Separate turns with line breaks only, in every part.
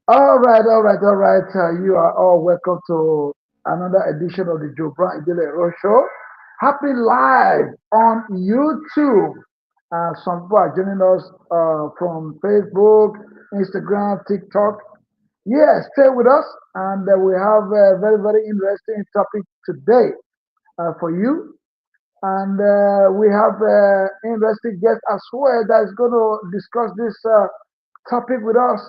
All right, all right, all right. You are all welcome to another edition of the Joe-Brown Idele-Ero Show. Happy live on YouTube. Some people are joining us from Facebook, Instagram, TikTok. Yeah, stay with us, and we have a very, very interesting topic today for you. And we have interesting guest as well that is going to discuss this topic with us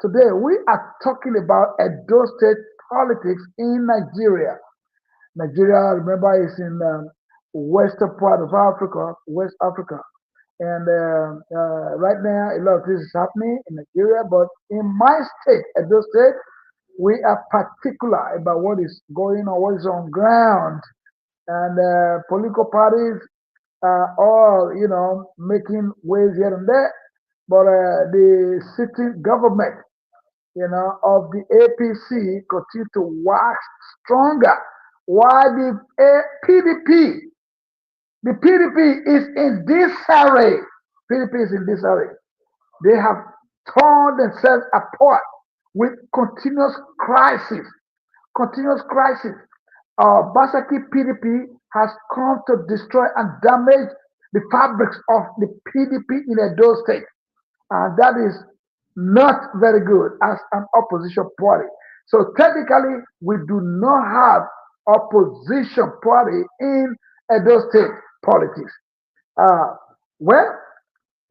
today. We are talking about Edo State politics in Nigeria. Nigeria, remember, is in western part of Africa, West Africa. And right now, a lot of this is happening in Nigeria. But in my state, Edo State, we are particular about what is going on, what is on ground. And political parties all, making waves here and there. But the sitting government, of the APC continue to wax stronger. While the PDP is in disarray. PDP is in disarray. They have torn themselves apart with continuous crisis. Basaki PDP has come to destroy and damage the fabrics of the PDP in Edo State. And that is not very good as an opposition party. So technically, we do not have opposition party in Edo State politics. Uh, well,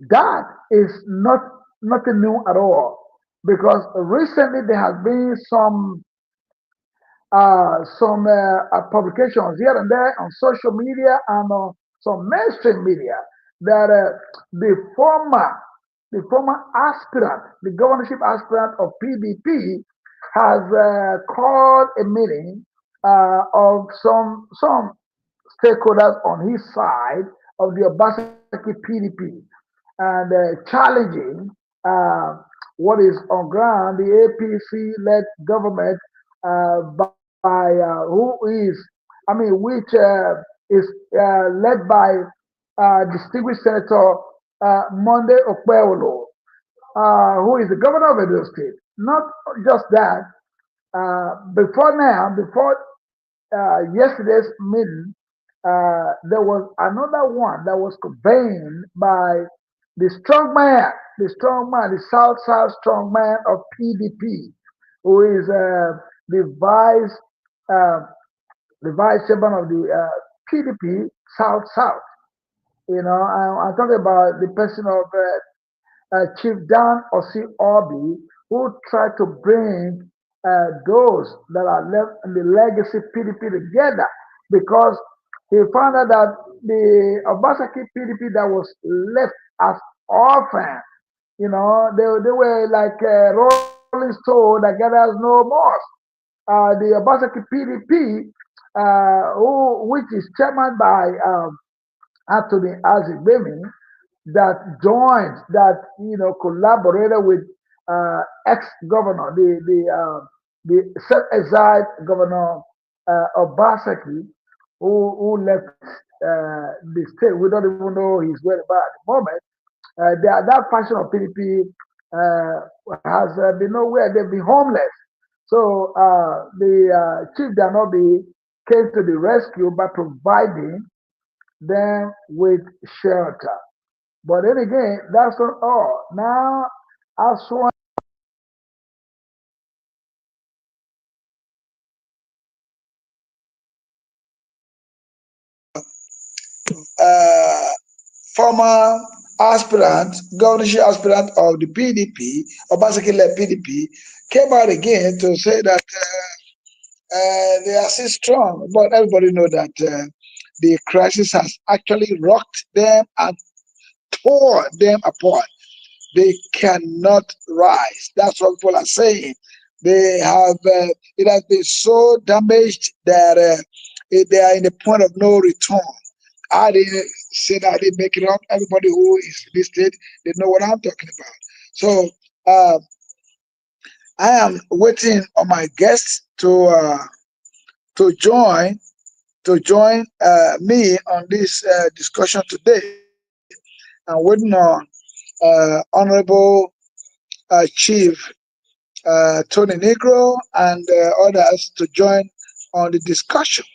that is not nothing new at all because recently there has been some publications here and there on social media and on some mainstream media that the former aspirant, the governorship aspirant of PDP, has called a meeting of some stakeholders on his side of the Obasaki PDP and challenging uh, what is on ground the APC-led government by which is led by distinguished Senator Monday Okpewolo, who is the governor of Edo State. Not just that, before yesterday's meeting, there was another one that was convened by the South strong man of PDP, who is the uh, vice chairman of the PDP South. I'm talking about the person of Chief Dan Osi Obi, who tried to bring those that are left in the legacy PDP together because he found out that the Obasaki PDP that was left as orphan, they were like Rolling Stone that gathers no moss. The Obasaki PDP, which is chairman by Anthony Azigbemi, that collaborated with ex-governor, the self-exiled governor Obasaki, who left the state. We don't even know his whereabouts at the moment. That faction of PDP has been nowhere. They've been homeless. So the Chief Danobi came to the rescue by providing them with shelter. But then again, that's not all. Now, as one uh, former aspirant, governorship aspirant of the PDP, or basically PDP, came out again to say that they are still strong. But everybody know that the crisis has actually rocked them and tore them apart. They cannot rise. That's what people are saying. They have it has been so damaged that they are in the point of no return. I didn't say that I didn't make it up. Everybody who is listed, they know what I'm talking about. So uh, I am waiting on my guests to join me on this discussion today. I'm waiting on Honorable Chief Tony Negro, and others to join on the discussion.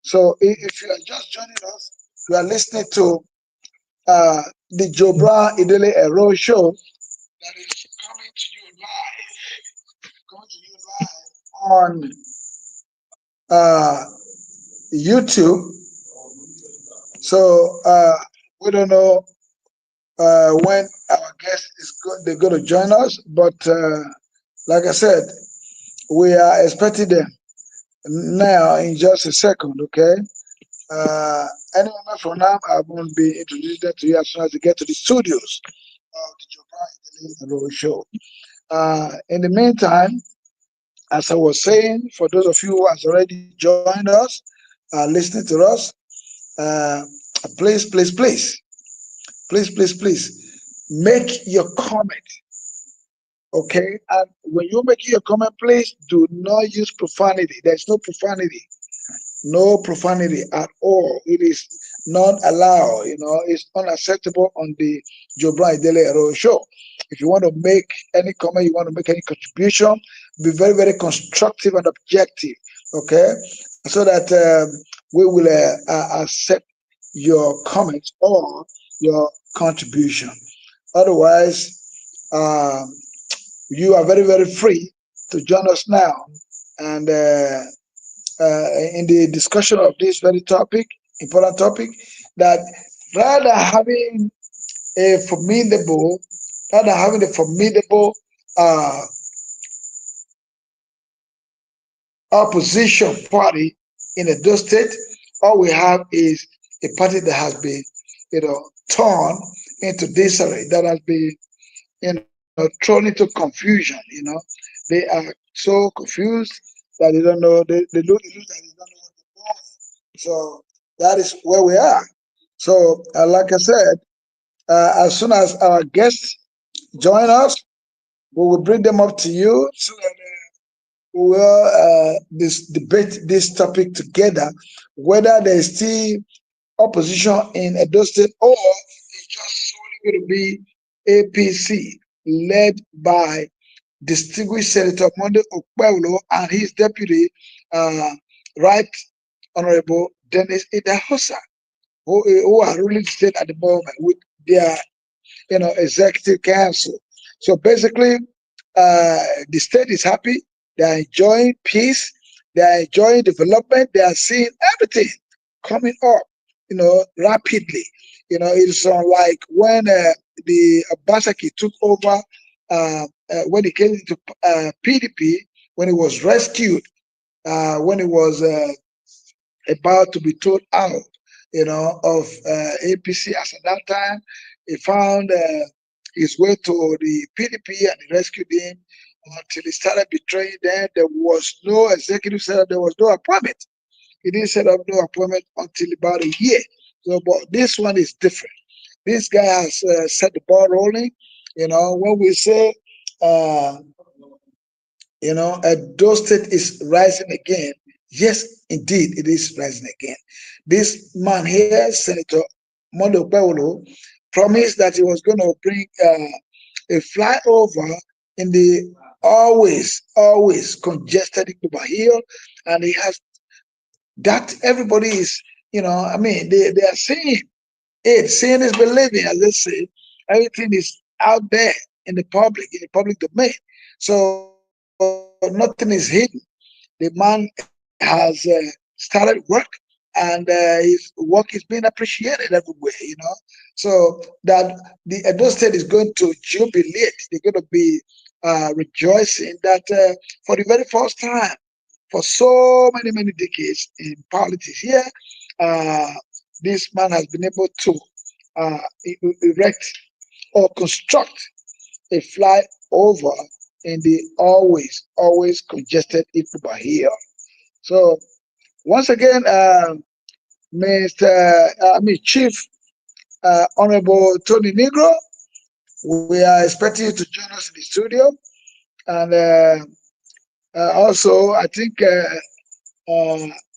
So if you are just joining us, you are listening to the Joe-Brown Idele-Ero Show that is coming to you live on uh, YouTube. So we don't know when our guest they're going to join us, but like I said, we are expecting them now in just a second. Okay. Uh, any moment from now, I will be introducing them to you as soon as we get to the studios of the Joe-Brown Idele-Ero Show. In the meantime, as I was saying, for those of you who has already joined us, listening to us, uh, please, make your comment, okay? And when you're making your comment, please do not use profanity. There's no profanity at all. It is not allowed. It's unacceptable on the Joe-Brown Idele-Ero Show. If you want to make any comment, you want to make any contribution, be very, very constructive and objective, okay? So that we will accept your comments or your contribution. Otherwise, uh, you are very, very free to join us now. And in the discussion of this very topic, important topic, that rather having a formidable, rather having a formidable uh, opposition party in Edo State, all we have is a party that has been, torn into disarray, that has been, thrown into confusion. They are so confused that they don't know. They look like they don't know what they're doing. So that is where we are. So, like I said, as soon as our guests join us, we will bring them up to you so that we will debate this topic together, whether there is still opposition in Edo State or it's just solely going to be APC led by distinguished Senator Monday Okpewolo and his deputy, uh, Right Honorable Dennis Idahosa, who are ruling the state at the moment with their executive council. So basically, the state is happy. They are enjoying peace. They are enjoying development. They are seeing everything coming up, rapidly. It's like when the Abasaki took over, when he came into PDP, when he was rescued, when he was about to be thrown out, of APC. As at that time, he found his way to the PDP and he rescued him until he started betraying them. There was no executive setup, there was no appointment. He didn't set up no appointment until about a year. So, but this one is different. This guy has set the ball rolling. When we say, uh, Edo State is rising again. Yes, indeed, it is rising again. This man here, Senator Mondo Paulo, promised that he was going to bring a flyover in the always congested Ikuba Hill, and he has that. Everybody is, they are seeing it. Seeing is believing, as they say. Everything is out there in the public domain. So nothing is hidden. The man has started work, and his work is being appreciated everywhere. So that the Edo State is going to jubilate. They're going to be rejoicing that for the very first time for so many decades in politics here, uh, this man has been able to erect or construct a flyover in the always congested Ikuba here. So once again, Chief Honorable Tony Negro, we are expecting you to join us in the studio, and also I think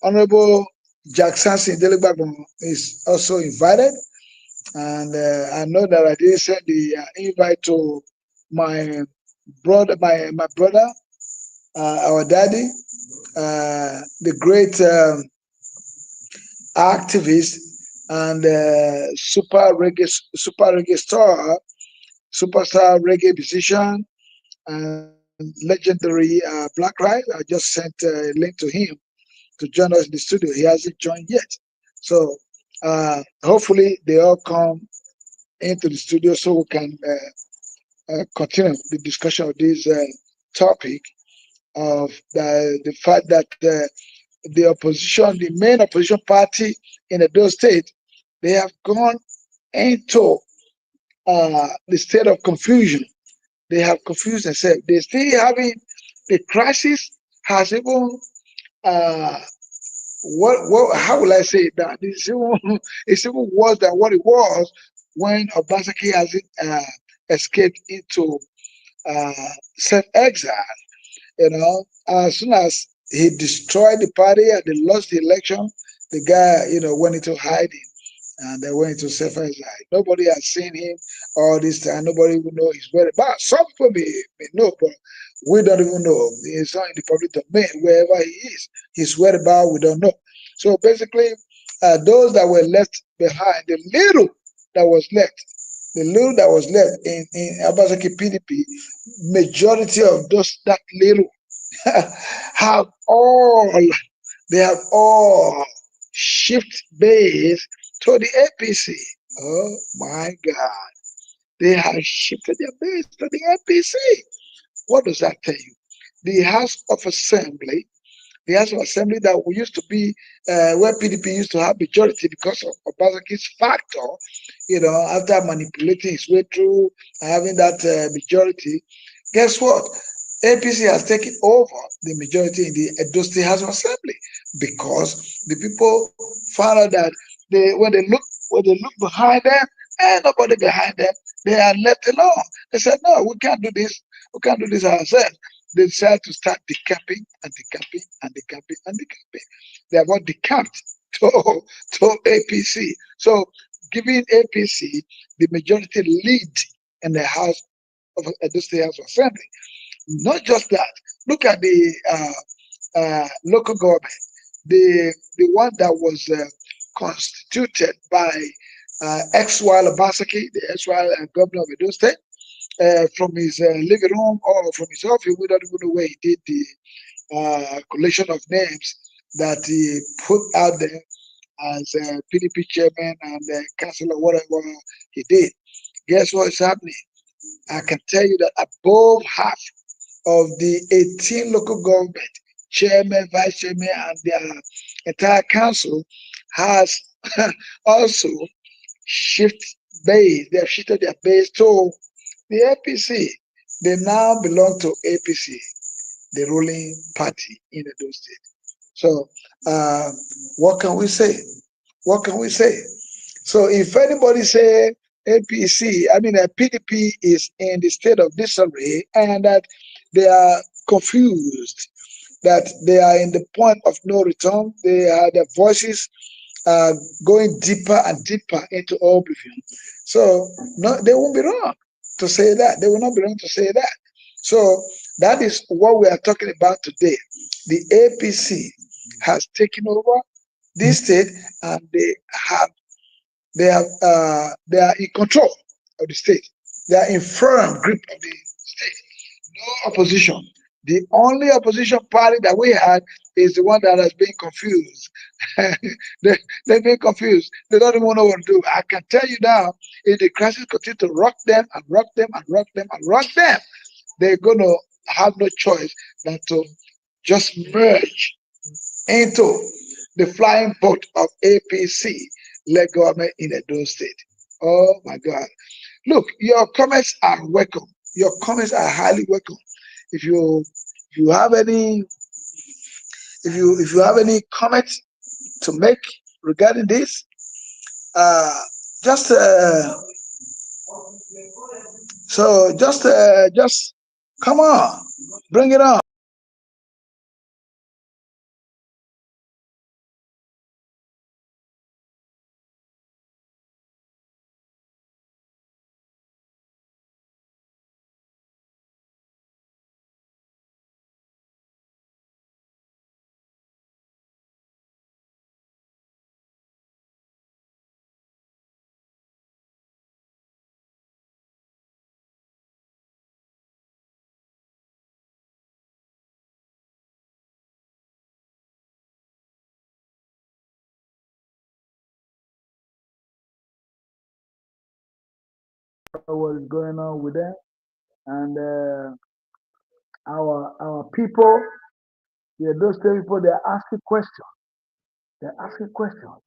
Honorable Jackson Delegbagbo is also invited, and I know that I did send the invite to my brother, my brother, our daddy, the great activist and super reggae star, superstar reggae musician, and legendary Black Ride. I just sent a link to him to join us in the studio. He hasn't joined yet. So hopefully they all come into the studio so we can continue the discussion of this topic of the fact that the opposition, the main opposition party in Edo State, they have gone into the state of confusion. They have confused themselves. They still having the crisis has even uh, how will I say it that it's even worse than what it was when Obasaki has escaped into uh, self-exile. As soon as he destroyed the party and they lost the election, the guy, went into hiding and they went into self-exile. Nobody has seen him all this time. Nobody even know his whereabouts. Some people may know, but we don't even know. He's not in the public domain. Wherever he is, his whereabouts we don't know. So basically, those that were left behind, the little that was left in Abasaki PDP, majority of those that little have all they have all shift base to the APC. Oh my God. They have shifted their base to the APC. What does that tell you? The House of Assembly, the House of Assembly that we used to be where PDP used to have majority because of Obasanjo's factor, after manipulating his way through having that majority, guess what? APC has taken over the majority in the Edo State House of Assembly because the people found out that when they look behind them and nobody behind them, they are left alone. They said, "No, we can't do this. We can't do this ourselves." They decided to start decamping and decamping and decamping and decamping. They have got decamped to APC. So giving APC the majority lead in the House of Edo State House of Assembly. Not just that. Look at the local government, the one that was constituted by ex-Wal Obasaki, the ex-Wal governor of Edo State, from his living room or from his office. We don't even know where he did the collection of names that he put out there as PDP chairman and councillor, whatever he did. Guess what is happening? I can tell you that above half of the 18 local government chairman, vice chairman, and their entire council has also shift base. They have shifted their base to the APC. They now belong to APC, the ruling party in Edo State. So, uh, what can we say? What can we say? So, if anybody say PDP is in the state of disarray and that they are confused, that they are in the point of no return, their voices are going deeper and deeper into oblivion. So no, they won't be wrong to say that. They will not be wrong to say that. So that is what we are talking about today. The APC has taken over this state, and they are in control of the state. They are in firm grip of the state. No opposition. The only opposition party that we had is the one that has been confused. They've been confused. They don't even know what to do. I can tell you now, if the crisis continues to rock them and rock them and rock them and rock them, they're going to have no choice than to just merge into the flying boat of APC led government in Edo State. Oh my God. Look, your comments are welcome. Your comments are highly welcome. If you have any if you have any comments to make regarding this, uh, just just come on, bring it on. what is going on with them. And our people, those people, they're asking questions. They're asking questions.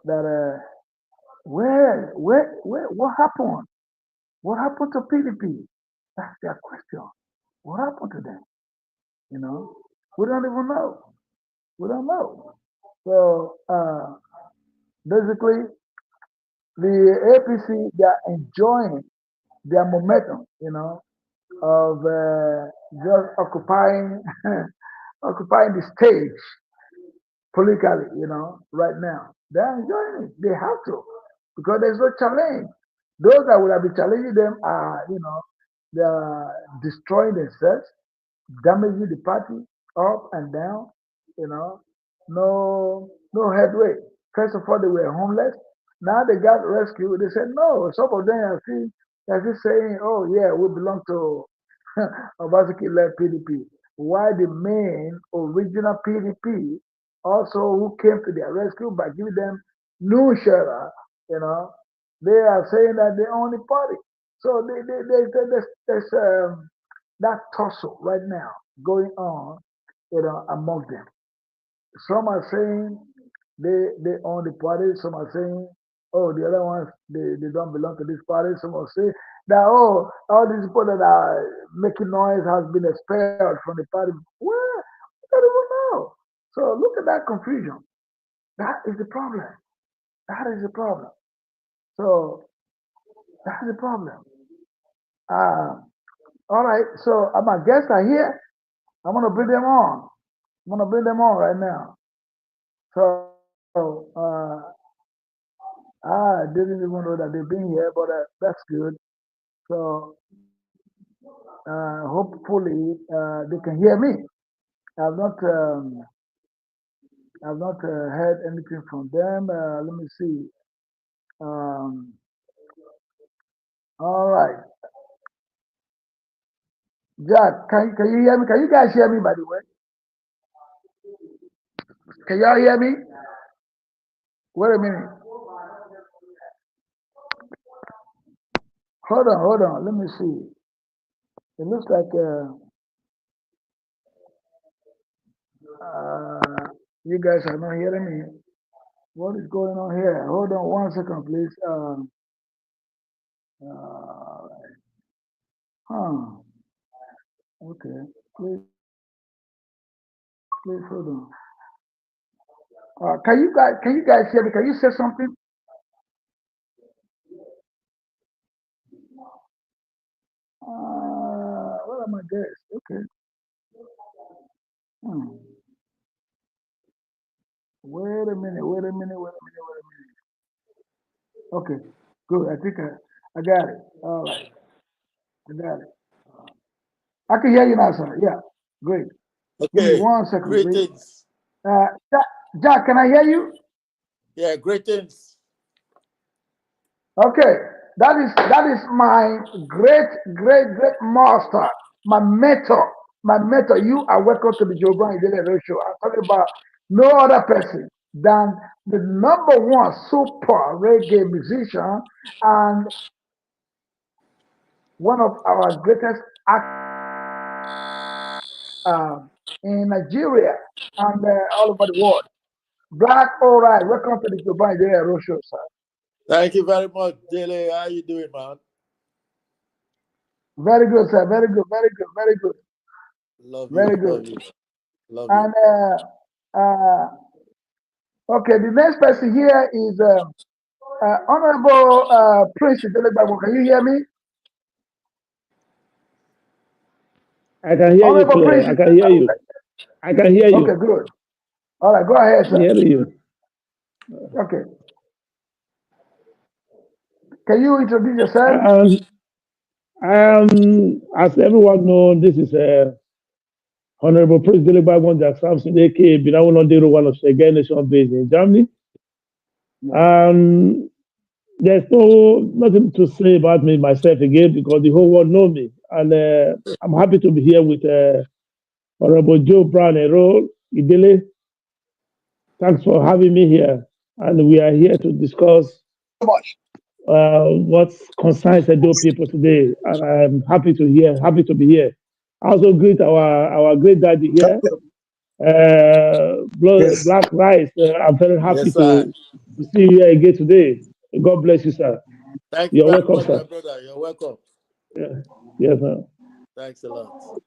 That what happened? What happened to PDP? That's their question. What happened to them? You know, we don't even know. We don't know. So basically, the APC, they are enjoying their momentum. Of just occupying occupying the stage politically, right now. They're enjoying it. They have to. Because there's no challenge. Those that would have been challenging them are, they're destroying themselves, damaging the party up and down, you know, no headway. First of all, they were homeless. Now they got rescued. They said no. Some of them are still saying, "Oh yeah, we belong to Obaseki-led PDP." Why the main original PDP also who came to their rescue by giving them new shelter, you know, they are saying that they own the party. So there's that tussle right now going on, among them. Some are saying they own the party. Some are saying, oh, the other ones they don't belong to this party. Some will say that all these people that are making noise has been expelled from the party. Well, I don't even know. So look at that confusion. That is the problem. That is the problem. So that's the problem. Uh, all right. So my guests are here. I'm gonna bring them on. I'm gonna bring them on right now. So I didn't even know that they've been here, but that's good. So hopefully they can hear me. I've not heard anything from them. Let me see. Um, all right, Jack, can you hear me? Can you guys hear me? By the way, can y'all hear me? Wait a minute. Hold on. Let me see. It looks like uh, you guys are not hearing me. What is going on here? Hold on 1 second, please. Uh, huh. Okay. Please hold on. Can you guys hear me? Can you say something? What am I guess? Okay. Hmm. Wait a minute. Wait a minute. Wait a minute. Wait a minute. Okay. Good. I think I got it. All right. I got it. I can hear you now, sir. Yeah. Great. Give me
Okay,
1 second, please.
greetings.
Uh, Jack, Jack, can I hear you?
Yeah, greetings.
Okay, that is my great master, my mentor, my mentor. You are welcome to the Joe-Brown Idele-Ero Show. I'm talking about no other person than the number one super reggae musician and one of our greatest actors in Nigeria and all over the world. Black, all right. Welcome to the Joe-Brown Idele-Ero Show, sir.
Thank you very much, Dele. How you doing, man?
Very good, sir. Very good. Very good. Very good.
Love
Very
you,
good.
love you, love you.
And okay, the next person here is Honorable Prince Idele-Ero. Can you hear me?
I can hear you
Honorable
clear.
Prince
I can hear
Idele-Ero.
you. I can hear
Okay,
you.
good. All right, go ahead,
I'm
sir.
hearing you.
Okay. Can you introduce yourself?
Um, as everyone knows, this is Honorable Prince Delibag Jack Samson, aka Binawon Ondero, one of the Nation based in Germany.
Yeah.
There's nothing to say about me myself again because the whole world knows me, and I'm happy to be here with Honorable Joe-Brown Idele. Thanks for having me here, and we are here to discuss what concerns Edo people today, and I'm happy to be here. I also greet our great daddy here,
Yes.
Black Rice. I'm very happy
Yes, sir.
to see you here again today. God bless you, sir.
Thank you
You're
very
welcome,
much, my
sir.
brother. You're welcome.
Yeah. Yes, sir.
Thanks a lot.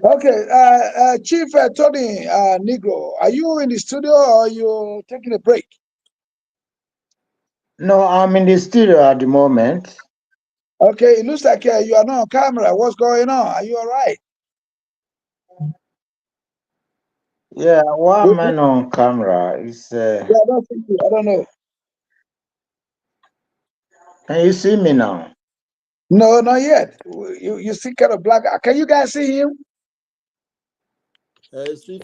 Okay, Chief Tony Negro, are you in the studio or are you taking a break?
No, I'm in the studio at the moment.
Okay, it looks like you are not on camera. What's going on? Are you all right?
Yeah, why
We,
am I not on camera? It's
I don't think I don't know.
can you see me now?
No, not yet. You see kind of black. Can you guys see him?
Still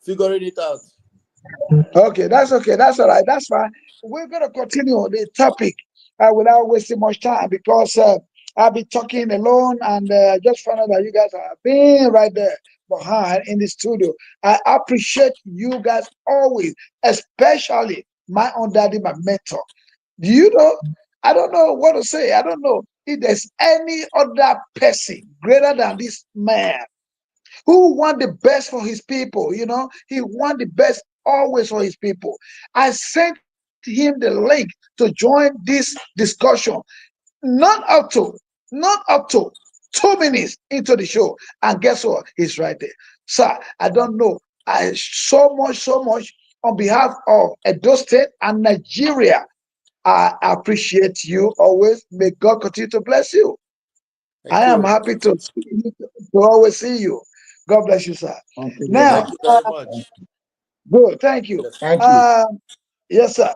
figuring it out.
Okay, that's okay. That's all right. That's fine. We're gonna continue the topic without wasting much time because I'll be talking alone and just found out that you guys are being right there behind in the studio. I appreciate you guys always, especially my own daddy, my mentor. Do you know? I don't know what to say. I don't know if there's any other person greater than this man who want the best for his people. You know, he want the best always for his people. I sent him the link to join this discussion. Not up to 2 minutes into the show, and guess what? He's right there, sir. I don't know. I so much on behalf of Edo State and Nigeria. I appreciate you always. May God continue to bless you. I
Thank
am
you.
happy to always see you. God bless you, sir.
Thank you very
Now,
Thank
much.
you very much.
good. Thank you.
Yes.
Thank you.
Uh, yes, sir.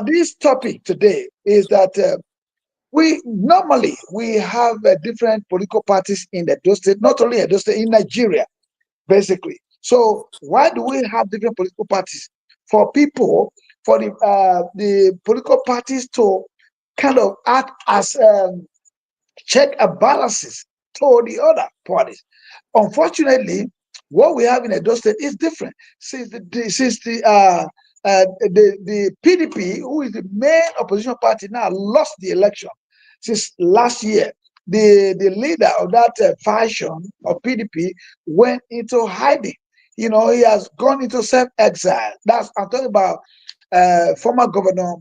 This topic today is that we have different political parties in the Edo State, not only Edo State, in Nigeria, basically. So why do we have different political parties? For people, for the political parties to kind of act as check and balances toward the other parties. Unfortunately, what we have in Edo State is different. Since the PDP, who is the main opposition party, now lost the election since last year. The leader of that faction of PDP went into hiding. You know, he has gone into self-exile. That's I'm talking about former governor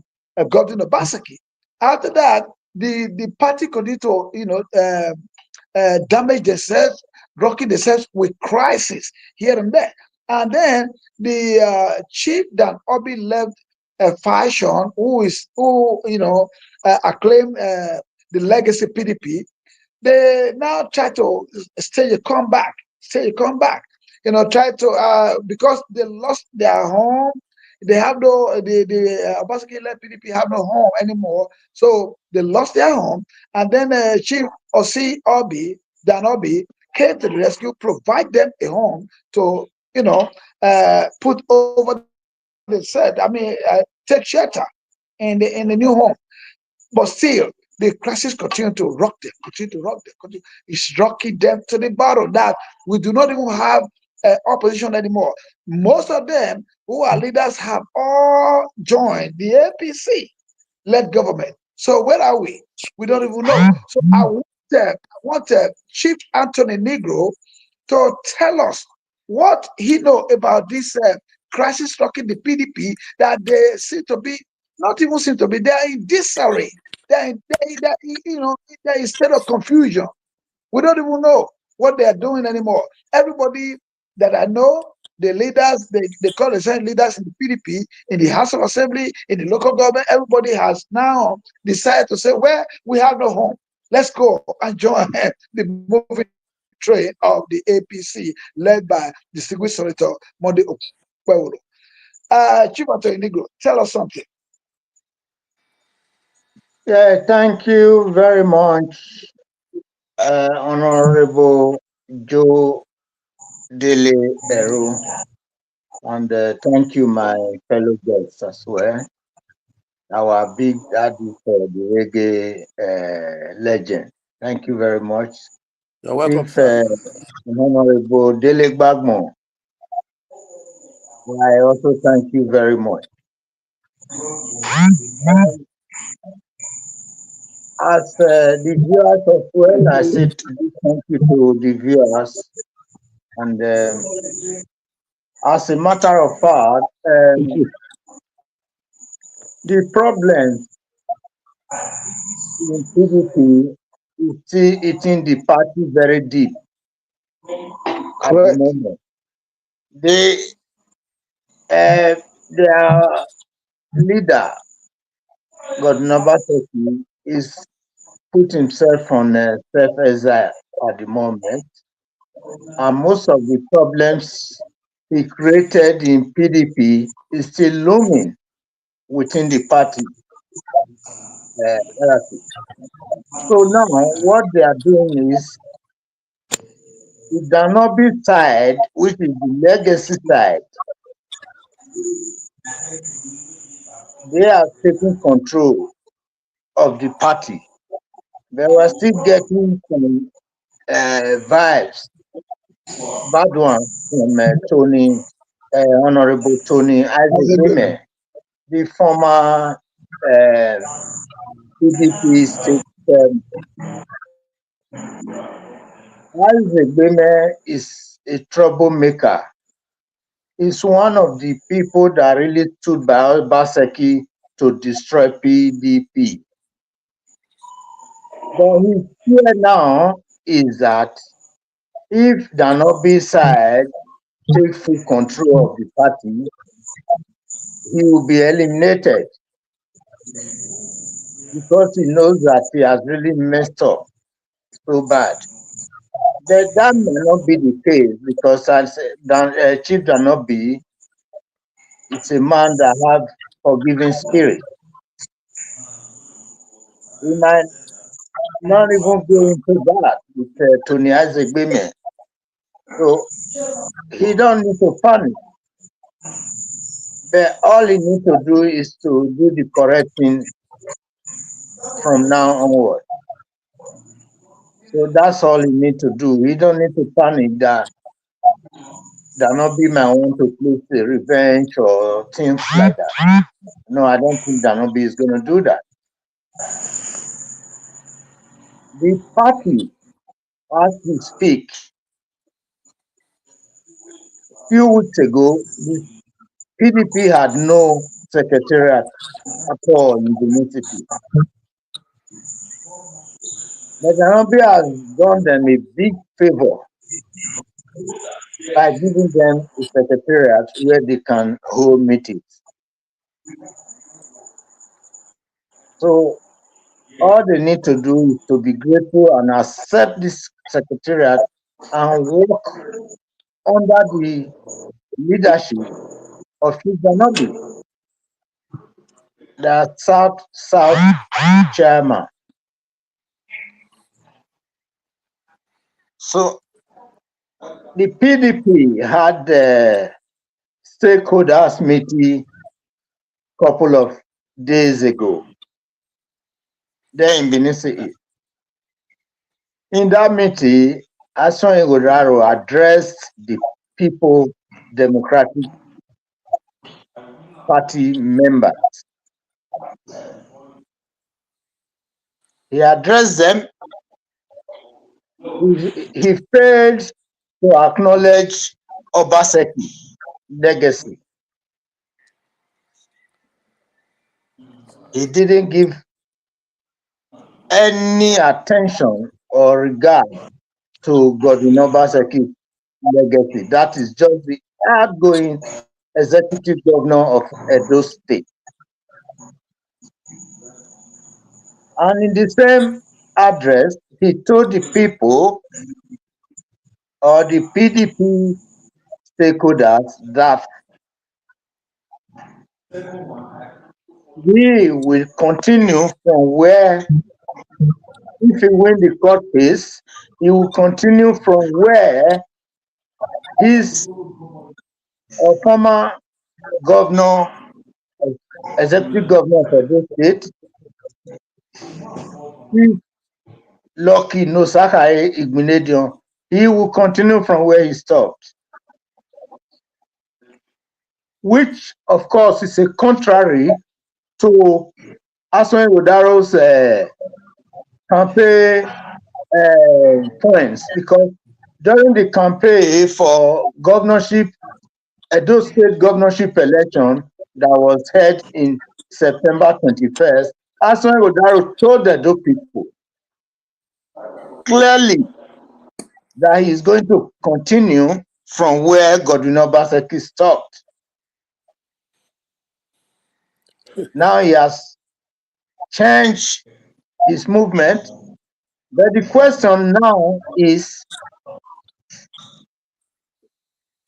Gordon Obaseki. After that, the party continued to damage themselves, rocking themselves with crisis here and there. And then the chief Dan Obi left a faction who acclaim the legacy PDP. They now try to stage a comeback. You know, try to because they lost their home. They have no the Obaseki led PDP have no home anymore, so they lost their home. And then Chief Osi Obi Dan Obi came to the rescue, provide them a home to put over the set. Take shelter in the new home. But still, the crisis continue to rock them, continue to rock them, continue. It's rocking them to the bottom that we do not even have opposition anymore. Most of them who are leaders have all joined the APC-led government. So where are we? We don't even know. So I want Chief Anthony Negro to tell us what he know about this crisis rocking the PDP that they seem to be not even seem to be they are in disarray. They're in state of confusion. We don't even know what they are doing anymore. Everybody that I know, the leaders, they call themselves leaders in the PDP, in the House of Assembly, in the local government, everybody has now decided to say, well, we have no home. Let's go and join the moving train of the APC led by distinguished Senator Monday Okpewolo. Chief Anthony Negro, tell us something.
Yeah, thank you very much, Honorable Joe Dele-Ero, and thank you, my fellow guests as well. Our big daddy for the reggae legend. Thank you very much.
You're welcome,
Chief
sir.
Honorable Dele Bagmo, I also thank you very much. As the viewers as well, I said thank you to the viewers. And as a matter of fact,
Thank you.
the problem in PDP is still eating the party very deep at the
Correct.
moment. They, their leader, Governor Baseki, is put himself on self-exile at the moment. And most of the problems he created in PDP is still looming within the party hierarchy. So now what they are doing is the Danobi side, which is the legacy side, they are taking control of the party. They were still getting some vibes, bad ones from Honorable Tony Negro, the former PDP state Idele-Ero is a troublemaker. He's one of the people that really stood by Baseki to destroy PDP. But his fear now is that if Danobi side take full control of the party, he will be eliminated because he knows that he has really messed up so bad. But that may not be the case because as Chief Danobi is a man that has forgiving spirit. He might not even go into that with Tony Negro. So he don't need to panic. But all he needs to do is to do the correct thing from now onward. So that's all he needs to do. He don't need to panic that Danobi might want to play a revenge or things like that. No, I don't think Danobi is going to do that. The party, as we speak, a few weeks ago, the PDP had no secretariat at all in the municipality. But Danobi has done them a big favor by giving them a secretariat where they can hold meetings. So all they need to do is to be grateful and accept this secretariat and work under the leadership of Danobi, the South chairman. So the PDP had the stakeholders meeting a couple of days ago there in Benin City. In that meeting, Ason Ighodaro addressed the People Democratic Party members. He addressed them. He failed to acknowledge Obaseki's legacy. He didn't give any attention or regard to Godwin Obaseki's legacy. That is just the outgoing executive governor of Edo State. And in the same address, he told the people or the PDP stakeholders that we will continue from where, if he win the court case, he will continue from where his former governor, executive governor of Edo State, Chief Lucky Nosaka Igbenedion, he will continue from where he stopped. Which, of course, is a contrary to Aswan Odaro's campaign points, because during the campaign for governorship, Edo State governorship election that was held in September 21st, Aswan Odaro told the Edo people clearly that he is going to continue from where Godwin Obaseki stopped. Now he has changed his movement, but the question now is,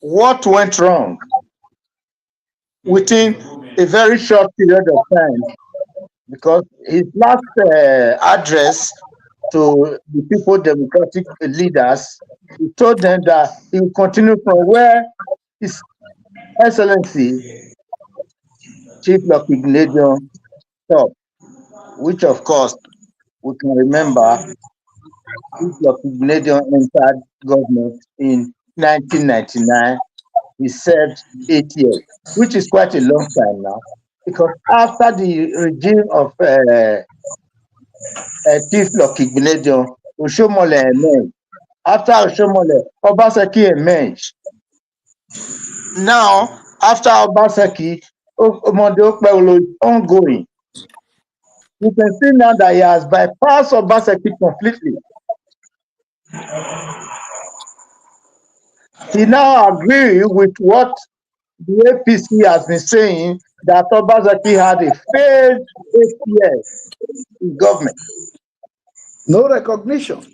what went wrong within a very short period of time? Because his last address to the People Democratic leaders, he told them that he will continue from where His Excellency Chief Lucky Gnadion stopped, which of course we can remember Chief Lucky Gnadion entered government in 1999. He served 8 years, which is quite a long time now, because after the regime of Chief Lucky Gnadion, Oshomole emerged. After Oshomole, Obaseki emerged. Now, after Obaseki, Omode Okpebholo is ongoing. You can see now that he has bypassed Obaseki completely. He now agrees with what the APC has been saying, that Obaseki had a failed 8 years in government.
No recognition.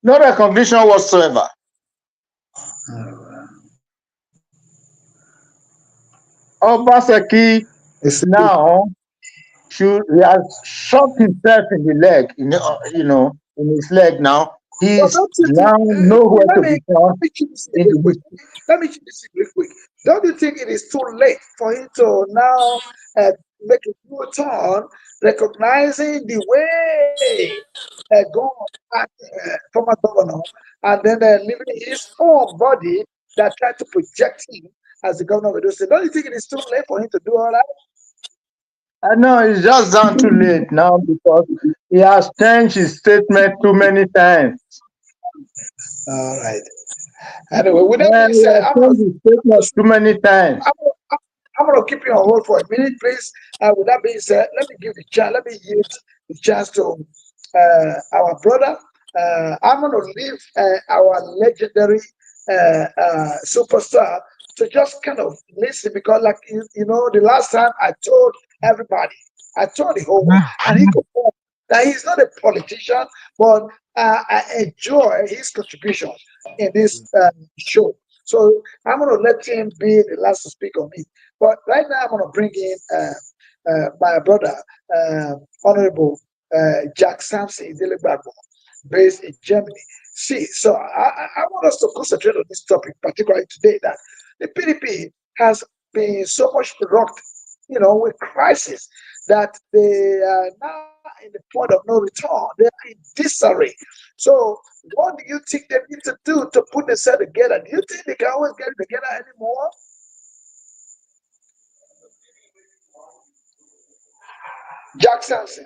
No recognition whatsoever. Obaseki now he has shot himself in the leg, in his leg now. He's now nowhere to be found.
Let me keep this real quick. Don't you think it is too late for him to now make a new turn, recognizing the way former governor, and then leaving his own body that tried to project him as the governor of Edo State? Don't you think it is too late for him to do all that?
I know it's just done too late now, because he has changed his statement too many times.
All right. Anyway, with that being
He
said,
has changed his statement too many times.
I'm going to keep you on hold for a minute, please. With that being said, let me yield the chance to our brother. I'm going to leave our legendary superstar to just kind of listen, because, like the last time I told everybody, I told the whole world, and he confirmed that he's not a politician, but I enjoy his contributions in this show. So I'm going to let him be the last to speak on it. But right now, I'm going to bring in my brother, Honorable Jack Sampson Idele-Ero, based in Germany. See, so I want us to concentrate on this topic, particularly today, that the PDP has been so much rocked, with crisis, that they are now in the point of no return. They are in disarray. So what do you think they need to do to put themselves together? Do you think they can always get it together anymore? Jack Sampson.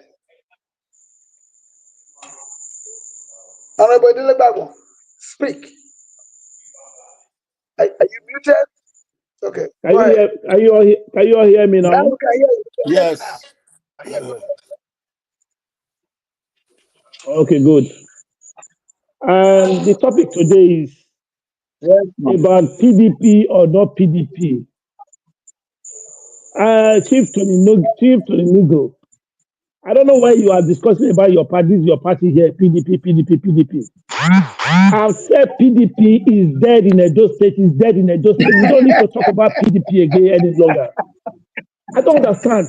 Honorable Idele-Ero, speak. Are you muted? Okay.
Can you all hear me now?
Now we can hear you.
Yes.
Okay, good. And the topic today is about PDP or not PDP. Chief Tony Negro, I don't know why you are discussing about your party here, PDP. I've said PDP is dead in Edo State, We don't need to talk about PDP again any longer. I don't understand.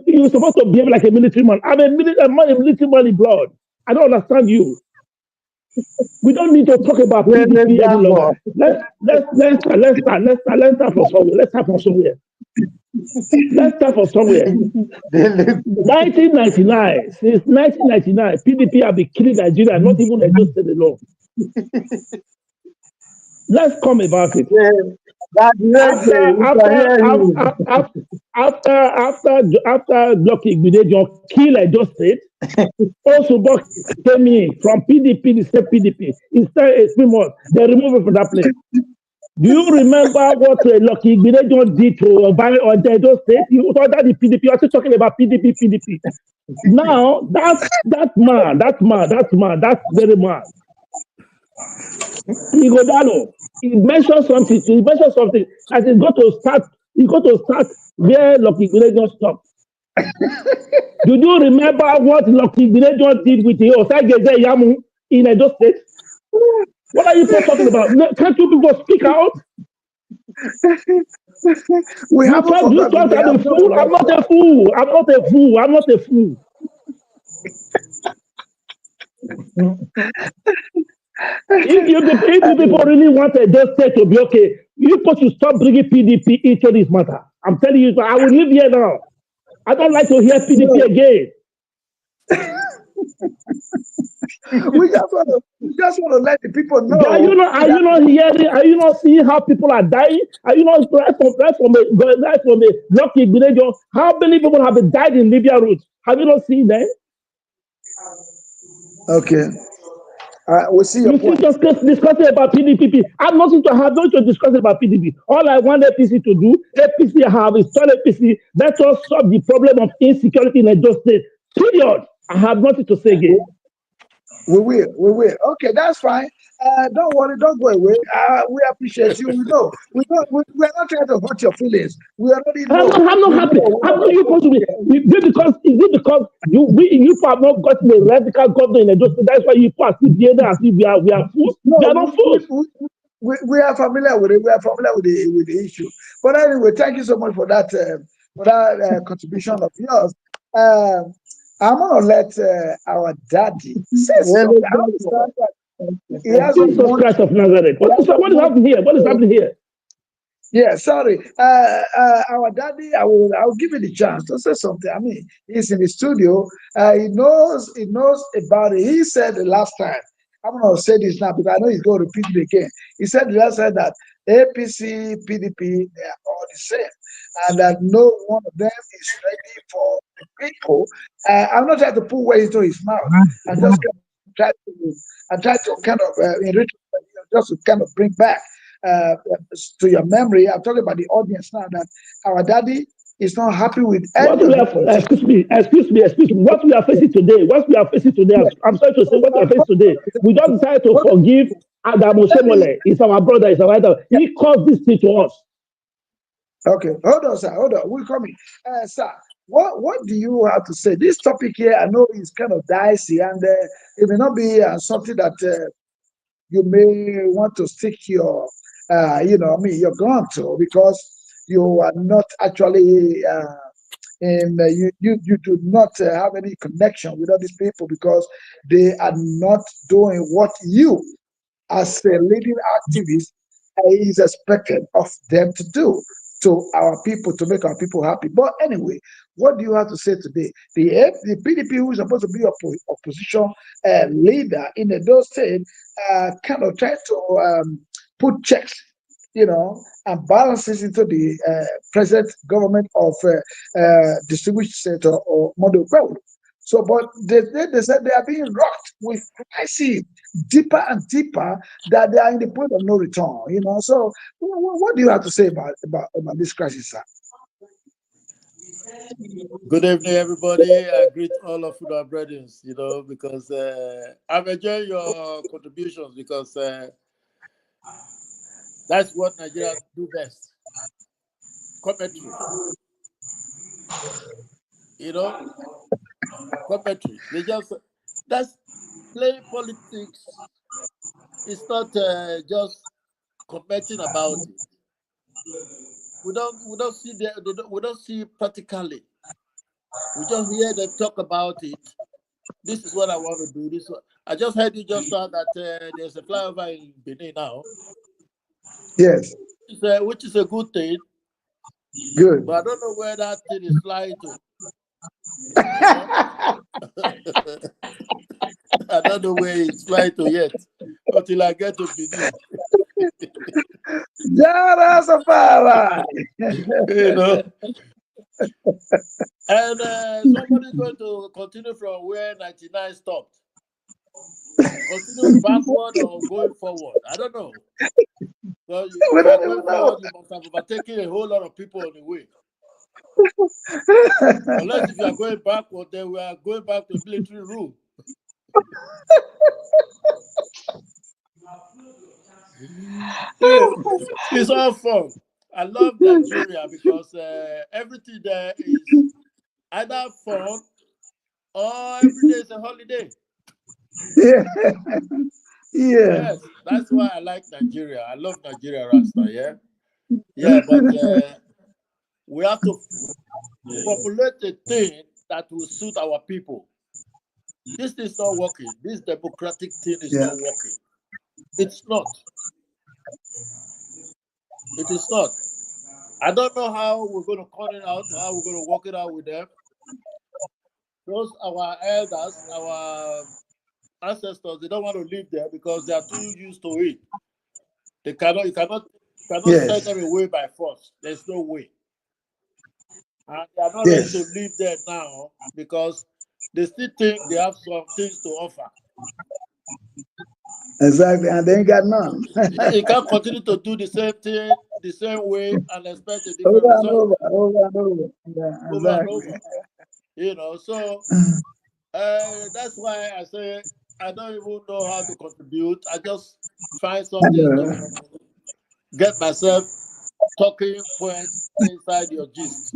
You're supposed to behave like a military man. I'm a military man in blood. I don't understand you. We don't need to talk about PDP any longer. Let's start from somewhere. Let's start from somewhere. 1999, since 1999, PDP have been killing Nigeria, not even Edo State alone. Let's come about it.
That's
After
radio. We can
after
hear you.
after after Lucky Igbeneghu kill Edo State, also came in from PDP, the state PDP. Instead, a 3 months, they removed him from that place. Do you remember what Lucky Igbeneghu did to on the Edo State? You thought that the PDP, you're still talking about PDP. Now, that very man, Igodalo, he mentioned something. That he's got to start. He's got to start where Lucky Igbeneghu stopped. Do you remember what Lucky Igbeneghu did with the Osageze Yamu in Edo State? What are you people talking about? Can't you people speak out?
We
You
haven't
thought
forgotten. We
I'm
have
a
not
fool? I'm
forgotten.
not a fool. I'm not a fool. If you people really want Edo State to be okay, you people should stop bringing PDP into this matter. I'm telling you, I will live here now. I don't like to hear PDP again.
We just want to let the people know
Are you not hearing? Are you not seeing how people are dying? Are you not right from a Lucky Igbeneghu? How many people have been died in Libya route? Have you not seen that?
Okay. We see your
You see,
point.
just discussing about PDP. I'm nothing to discuss about PDP. All I want APC to do, APC have installed APC. Let us solve the problem of insecurity in Edo State. Period. I have nothing to say again.
We will. Okay, that's fine. Don't worry, don't go away. We appreciate you. We're not trying to hurt your feelings. We already know.
I'm not
We
happy.
know.
I'm not you possibly. Is it because you have not gotten a radical government in Edo State? That's why you are still behaving as if we are fools.
No,
We are not fools.
we are familiar with it. We are familiar with the issue. But anyway, thank you so much for that contribution of yours. Uh, I'm gonna let our daddy say something. I understand that he has a
Jesus Christ of Nazareth. What is happening here? What is happening here?
Yeah, sorry. Our daddy, I'll give you the chance to say something. I mean, he's in the studio. He knows about it. He said the last time. I'm gonna say this now because I know he's going to repeat it again. He said the last time that APC, PDP, they are all the same, and that no one of them is ready for the people. I'm not trying to put words into his mouth. I'm just try to kind of enrich, just to kind of bring back uh, to your memory. I'm talking about the audience now that our daddy is not happy with
What
any
we
of the
are,
politicians.
excuse me. What we are facing today, I'm sorry to say, what we are facing today, we just decided to forgive Adam
Let me,
Oshemole. He's our brother, he's our elder.
yeah,
He caused this thing to us.
okay, hold on, sir, hold on. We're coming. Sir, what do you have to say? This topic here, I know is kind of dicey, and it may not be something that you may want to stick your, your ground to because you are not actually. And you do not have any connection with all these people because they are not doing what you as a leading activist is expected of them to do to our people to make our people happy. But anyway, what do you have to say today? The PDP, who is supposed to be opposition leader in the state, kind of try to put checks, and balances into the present government of distinguished senator or Mondo Well. So, but they said they are being rocked with crisis deeper and deeper that they are in the point of no return. So what do you have to say about this crisis, sir?
Good evening, everybody. I greet all of our brethren, because I'm enjoying your contributions because that's what Nigerians do best. Commentary. Commentary. That's playing politics. It's not just commenting about it. We don't see we don't see practically. We just hear them talk about it. This is what I want to do. I just heard you just saw that there's a flyover in Benin now.
Yes.
Which is a good thing.
Good.
But I don't know where that thing is flying to. I don't know where it's flying to yet until I get to Benin.
Jara Safara.
You know. And somebody going to continue from where 99 stopped. Continue backward or going forward. I don't know. Well,
We
if you are
don't
going
even know.
forward, you must have overtaken a whole lot of people on the way. Unless if you are going backward, then we are going back to military rule. It's all fun. I love Nigeria because everything there is either fun or every day is a holiday.
Yeah. Yeah.
Yes, that's why I like Nigeria. I love Nigeria, Rasta. Yeah, yeah, but we have to formulate a thing that will suit our people. This is not working. This democratic thing is
Yeah.
not working. It's not. It is not. I don't know how we're going to cut it out, how we're going to work it out with them. Those our elders, our ancestors, they don't want to live there because they are too used to it. They cannot, you cannot send
Yes.
them away by force. There's no way. And they are not ready to
Yes.
live there now because they still think they have some things to offer.
Exactly. And they ain't got none.
You can't continue to do the same thing the same way and expect a different
Over and
result
over, over and over. Yeah,
over and
exactly.
over. So that's why I say I don't even know how to contribute. I just find something to get myself talking point inside your gist.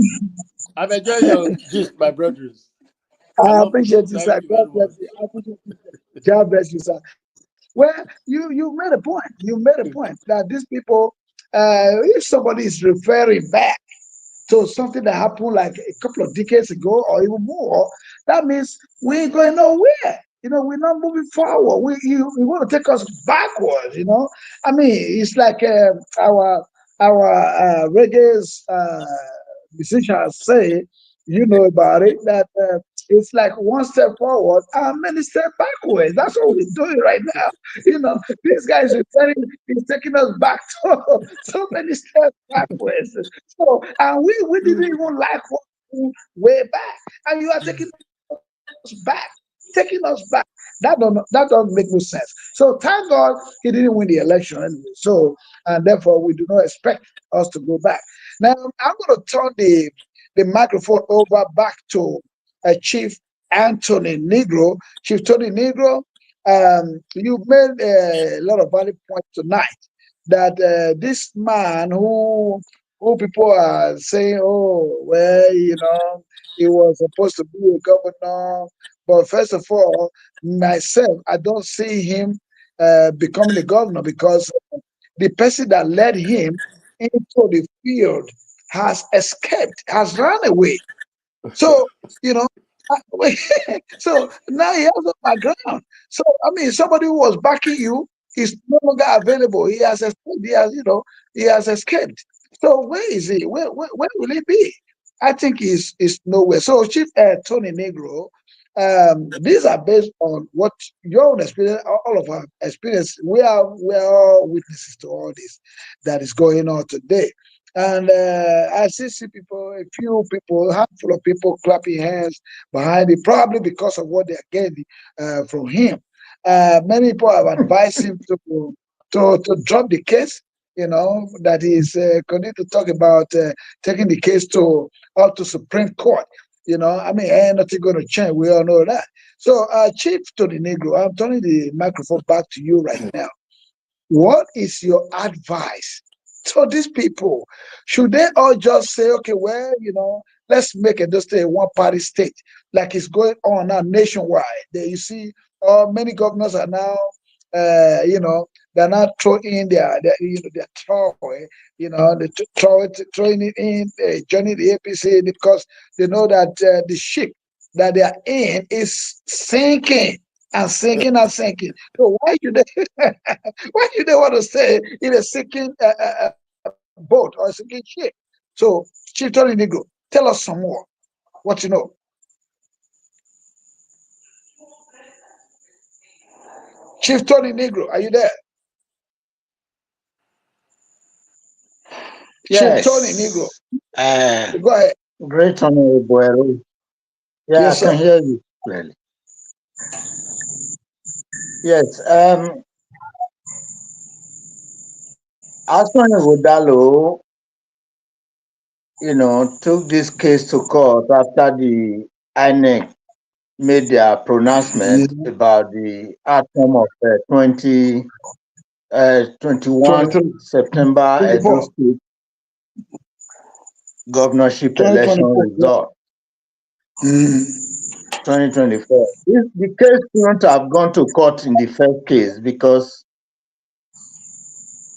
I'm enjoying your gist, my brothers. I
I
love it.
appreciate you, sir.
Thank you very
God bless
much.
you. I appreciate you. God bless you, sir. Well, you made a point. You made a point that these people, if somebody is referring back to something that happened like a couple of decades ago or even more, that means we ain't going nowhere. We're not moving forward. We want to take us backwards. I mean, it's like our reggae musicians say, about it, that it's like one step forward and many steps backwards. That's what we're doing right now. These guys are he's taking us back to so many steps backwards. So, and we didn't even like what we do way back. And you are taking us back, taking us back. That don't make no sense. So thank God he didn't win the election anyway. So, and therefore we do not expect us to go back. Now I'm going to turn the microphone over back to Chief Anthony Negro. Chief Tony Negro, you made a lot of valid points tonight that this man who people are saying, oh, well, he was supposed to be a governor. But first of all, myself, I don't see him becoming a governor because the person that led him into the field has escaped, has run away. So, you know, so now he has a background. So, I mean, somebody who was backing you is no longer available. He has escaped. He has escaped. So where is he? Where will he be? I think he's nowhere. So, Chief Tony Negro, these are based on what your own experience, all of our experience. We are all witnesses to all this that is going on today. And I see people, a few people, a handful of people clapping hands behind it, probably because of what they're getting from him. Many people have advised him to drop the case. That he's continuing to talk about taking the case up to Supreme Court. I mean, ain't nothing going to change. We all know that. So, Chief Tony Negro, I'm turning the microphone back to you right now. What is your advice to these people? Should they all just say, okay, well, let's make Edo State a one-party state, like it's going on now nationwide? There you see, many governors are now, they're not throwing their toy, throwing it in, joining the APC because they know that the ship that they are in is sinking and sinking and sinking. So why should they why do they want to stay in a sinking boat or a sinking ship? So, Chief Tony Negro, tell us some more. What you know. Chief Tony Negro, are you there? Chief Tony
Yes.
Negro. Go ahead.
Great Honorable Ero. Yeah,
Yes,
I can
sir.
hear you clearly. Yes. Aswan Ighodalo, took this case to court after the INEC made their pronouncement
Mhm.
about the outcome of 21 September Edo
2024,
State governorship election
2024.
result,
Mhm.
2024. If the case couldn't have gone to court in the first case because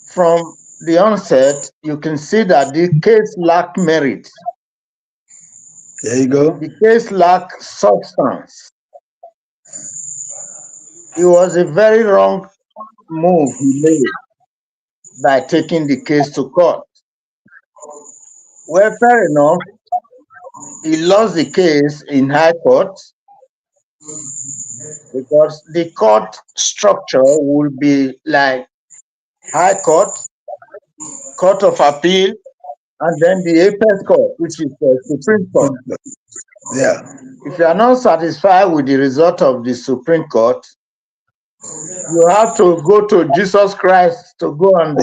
from the onset, you can see that the case lacked merit.
There you go.
The case lacked substance. It was a very wrong move he made by taking the case to court. Well, fair enough, he lost the case in High Court because the court structure would be like High Court, Court of Appeal, and then the Apex Court, which is the Supreme Court.
Yeah.
If you are not satisfied with the result of the Supreme Court, you have to go to Jesus Christ to go and,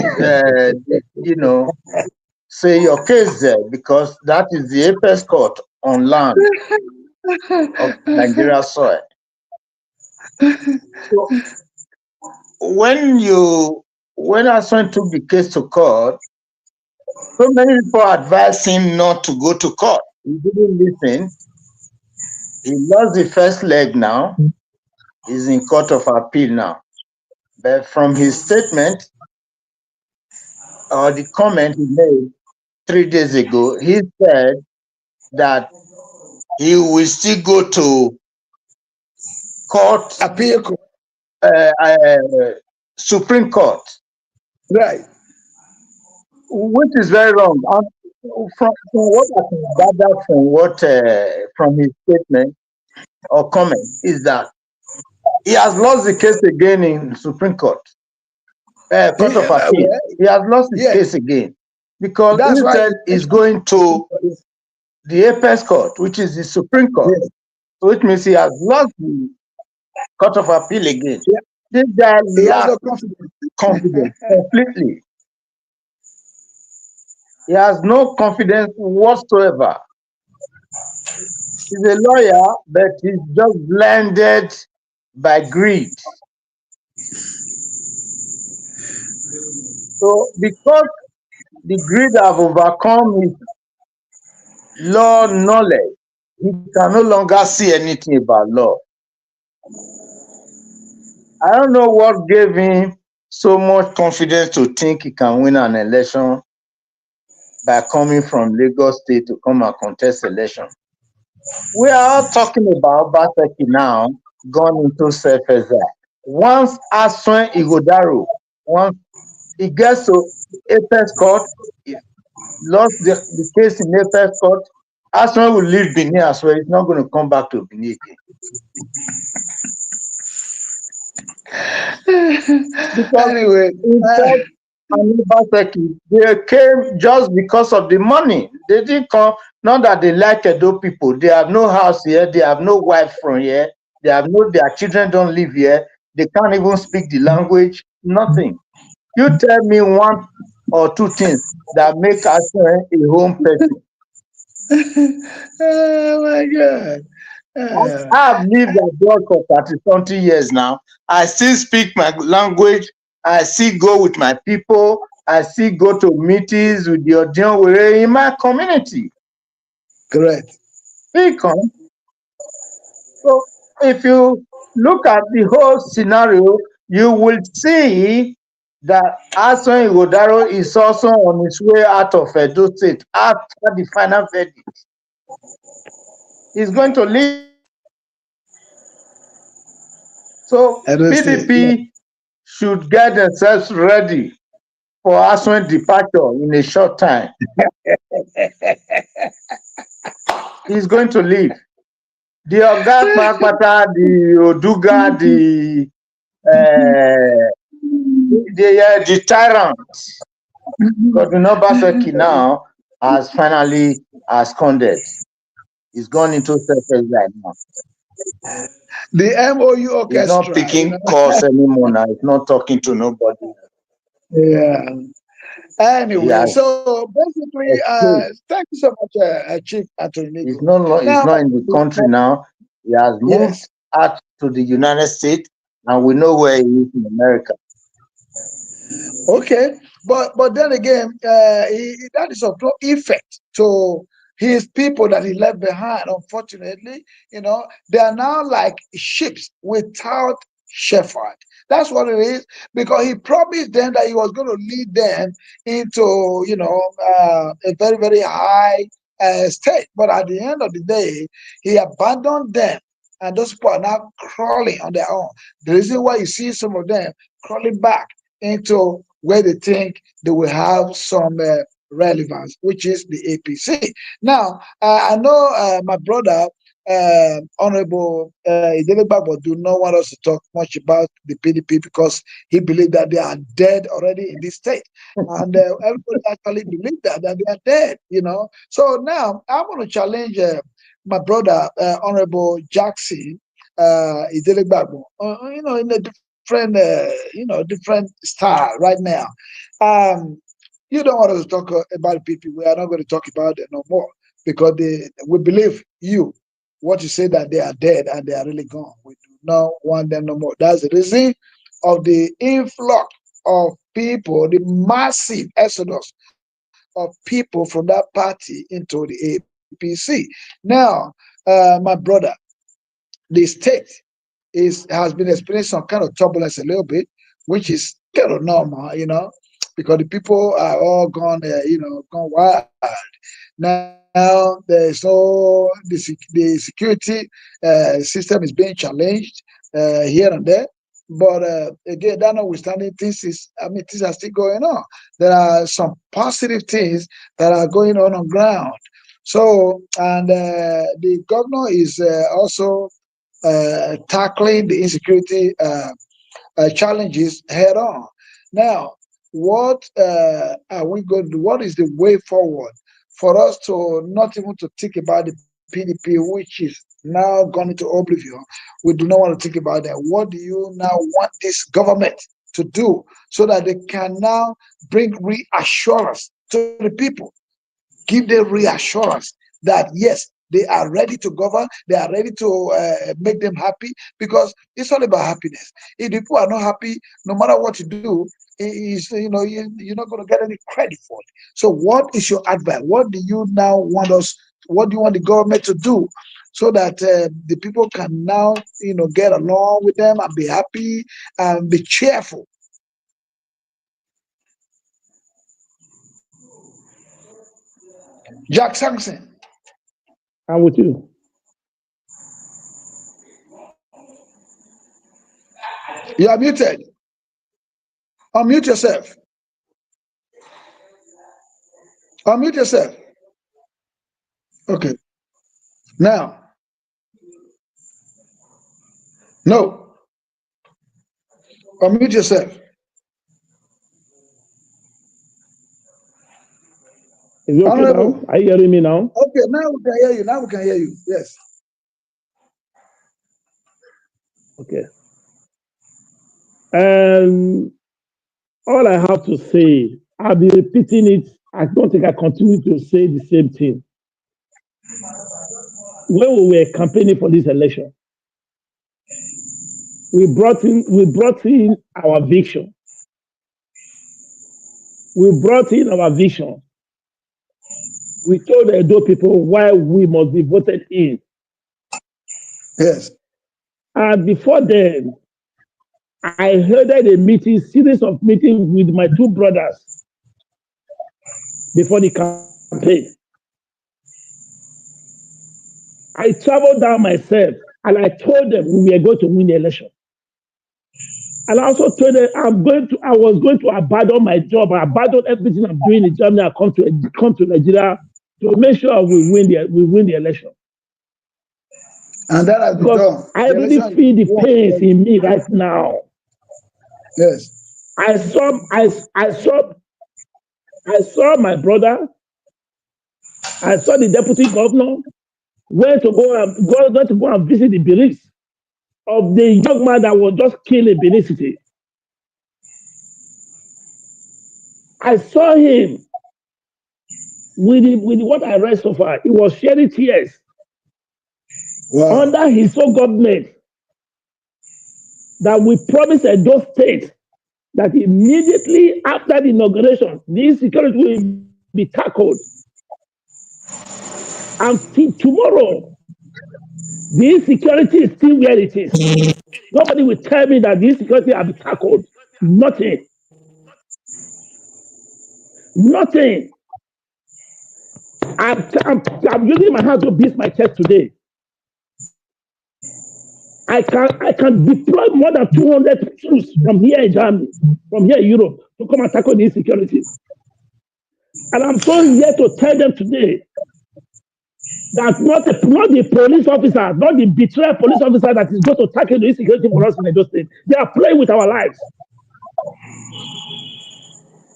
say your case there because that is the Apex Court on land of Nigeria soil. So when Aswan took the case to court, so many people advised him not to go to court. He didn't listen. He lost the first leg now. He's in Court of Appeal now. But from his statement or the comment he made 3 days ago, he said that he will still go to court,
Appeal court.
Supreme Court,
Right.
which is very wrong. And from what I can gather from his statement or comment is that he has lost the case again in Supreme Court, Court of Appeal.
Well,
He has lost his
yeah.
case again because
That's
he
why.
said he's going to the Apex Court, which is the Supreme Court,
Yeah.
which means he has lost the Court of Appeal again.
Yeah.
This guy
He has no
lacks confidence completely. He has no confidence whatsoever. He's a lawyer, but he's just blinded by greed. So because the greed have overcome his law knowledge, he can no longer see anything about law. I don't know what gave him so much confidence to think he can win an election by coming from Lagos State to come and contest election. We are all talking about Obaseki now, gone into self-exile. Once Aswan Ighodalo, once he gets to Apex Court, he lost the case in Apex Court, Aswan will leave Benin as well. He's not going to come back to Benin again. Because
Anyway,
in fact, Obaseki, they came just because of the money. They didn't come, not that they like Edo people. They have no house here, they have no wife from here, their children don't live here, they can't even speak the language, nothing. You tell me one or two things that make Aswan a home person.
oh my God.
I've lived abroad for 30-something years now. I still speak my language. I still go with my people. I still go to meetings with the Odion in my community.
Correct.
He comes. So if you look at the whole scenario, you will see that Aswan Ighodalo is also on his way out of Edo State after the final verdict. He's going to leave. So PDP should get themselves ready for Aswan departure in a short time. He's going to leave. The Oga Kpakpata, the Oduga, the tyrant Governor Obaseki now has finally absconded. He's gone into self-exile now.
The MOU
He's not
orchestra,
picking calls anymore now. He's not talking to nobody.
Yeah.
He
Anyway,
has
so basically,
escaped.
thank you so much, Chief Anthony Negro.
He's
Now,
not in the country now. He has moved
yes,
out to the United States, and we know where he is in America.
okay, but then again, that is of no effect to his people that he left behind. Unfortunately, they are now like sheep without shepherd. That's what it is, because he promised them that he was going to lead them into, a very, very high state. But at the end of the day, he abandoned them, and those people are now crawling on their own. The reason why you see some of them crawling back into where they think they will have some relevance, which is the APC. Now, I know my brother, Honorable Idele-Ero, do not want us to talk much about the PDP because he believes that they are dead already in this state. And everybody actually believes that they are dead. So now I'm going to challenge my brother, Honorable Jackson Idele-Ero, in a different style right now. Um, you don't want us to talk about people. We are not going to talk about it no more because we believe you. What you say that they are dead and they are really gone. We do not want them no more. That's the reason of the influx of people, the massive exodus of people from that party into the APC. Now, my brother, the state has been experiencing some kind of turbulence a little bit, which is kind of normal, because the people are all gone, gone wild. Now there is the security system is being challenged here and there. But again, that notwithstanding, things are still going on. There are some positive things that are going on ground. So, and the governor is also tackling the insecurity challenges head on. Now, what are we going to do? What is the way forward for us to not even to think about the PDP, which is now gone into oblivion? We do not want to think about that. What do you now want this government to do so that they can now bring reassurance to the people? Give them reassurance that yes, they are ready to govern, they are ready to make them happy, because it's all about happiness. If the people are not happy, no matter what you do, you're not going to get any credit for it. So what is your advice? What do you now want us, what do you want the government to do so that the people can now get along with them and be happy and be cheerful? Jack Sampson,
I'm with you.
you are muted. Unmute yourself. Unmute yourself. Okay. Now, no. Unmute yourself.
Is it okay now?
Honorable.
Are you hearing me now?
Okay, now we can hear you. Now we can hear you. Yes.
Okay. All I have to say, I'll be repeating it. I don't think I continue to say the same thing. When we were campaigning for this election, we brought in our vision. We brought in our vision. We told the Edo people why we must be voted in.
Yes.
And before then, I held a series of meetings with my two brothers before the campaign. I traveled down myself and I told them we were going to win the election. And I also told them I was going to abandon my job, I abandon everything I'm doing in Germany, I come to Nigeria to make sure we win the election.
And that has been
Because
done.
I really feel the pains in me right now.
Yes.
I saw I saw my brother, I saw the deputy governor, went to go and visit the beliefs of the young man that was just killed in Benin City. I saw him with what I read so far. He was shedding tears under his own government that we promised Edo State that immediately after the inauguration, the insecurity will be tackled. Until tomorrow, the insecurity is still where it is. Nobody will tell me that the insecurity has been tackled. Nothing. Nothing. I'm using my hand to beat my chest today. I can deploy more than 200 troops from here in Germany, from here in Europe, to come and tackle the insecurity. And I'm so here to tell them today that not the police officer, not the betrayed police officer that is going to tackle the insecurity for us in Edo State. They are playing with our lives.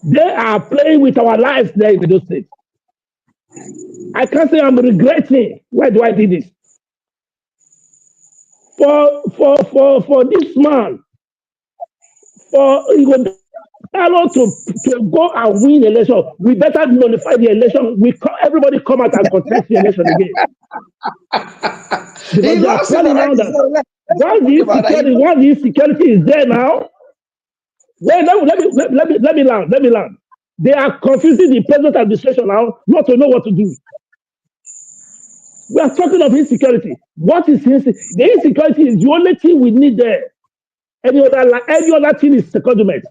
They are playing with our lives there in Edo State. I can't say I'm regretting. Why do I do this? For this man, for Idele to go and win election, we better nullify the election. Everybody come out and contest the election again. Because they are telling now that once the insecurity is there now, well, let me land. They are confusing the present administration now not to know what to do. We are talking of insecurity. What is insecurity? The insecurity is the only thing we need there. Any other thing is secondment.